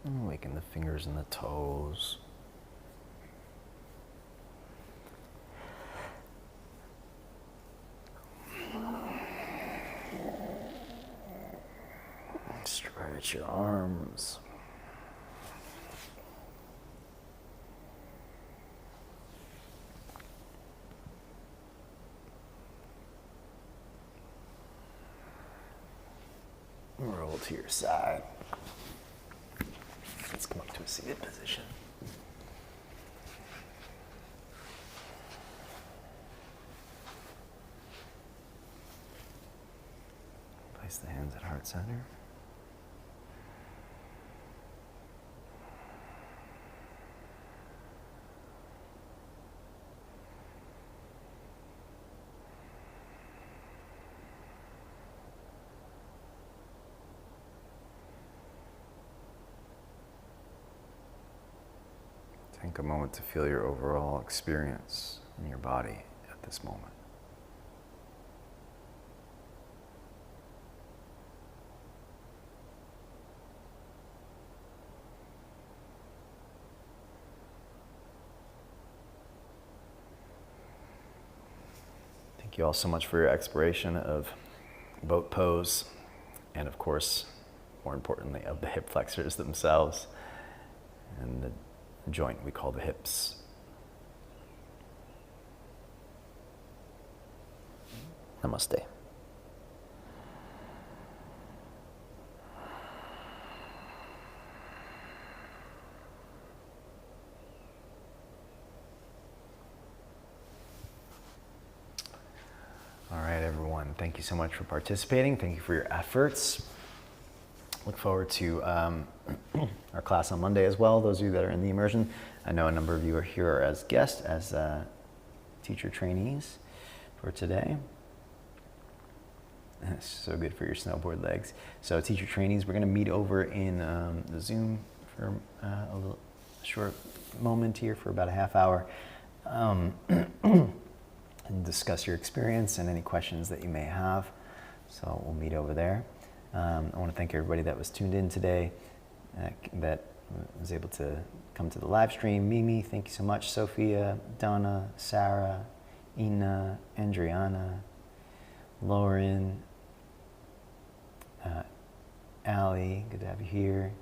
And awaken the fingers and the toes. Stretch your arms. Roll to your side. Let's come up to a seated position. Place the hands at heart center. Take a moment to feel your overall experience in your body at this moment. Thank you all so much for your exploration of boat pose and, of course, more importantly, of the hip flexors themselves and the joint we call the hips. Namaste. All right, everyone. Thank you so much for participating. Thank you for your efforts. Look forward to our class on Monday as well, those of you that are in the immersion. I know a number of you are here as guests, as teacher trainees for today. That's so good for your snowboard legs. So teacher trainees, we're going to meet over in the Zoom for a little short moment here for about a half hour and discuss your experience and any questions that you may have. So we'll meet over there. I want to thank everybody that was tuned in today, that was able to come to the live stream. Mimi, thank you so much. Sophia, Donna, Sarah, Ina, Andriana, Lauren, Allie, good to have you here.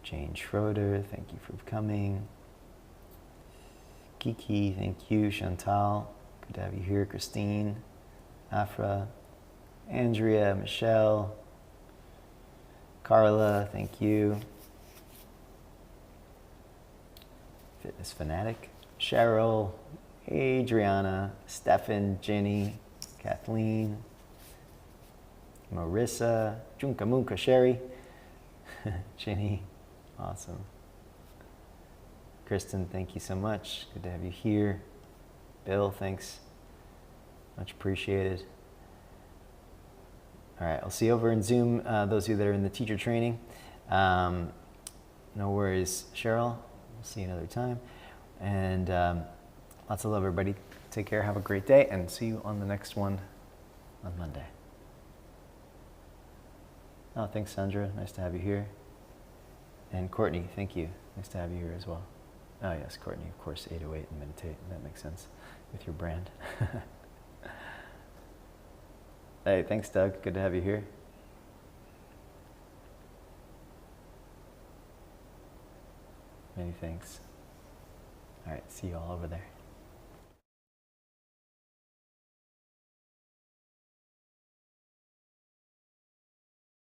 Jane Schroeder, thank you for coming. Kiki, thank you. Chantal, good to have you here. Christine, Afra, Andrea, Michelle, Carla, thank you. Fitness Fanatic, Cheryl, Adriana, Stefan, Jenny, Kathleen, Marissa, Junka Munka, Sherry, Jenny, awesome. Kristen, thank you so much. Good to have you here. Bill, thanks. Much appreciated. All right, I'll see you over in Zoom, those of you that are in the teacher training. No worries, Cheryl. We'll see you another time. And lots of love, everybody. Take care, have a great day, and see you on the next one on Monday. Oh, thanks, Sandra. Nice to have you here. And Courtney, thank you. Nice to have you here as well. Oh, yes, Courtney, of course, 808 and meditate. That makes sense with your brand. Hey, thanks, Doug. Good to have you here. Many thanks. All right, see you all over there.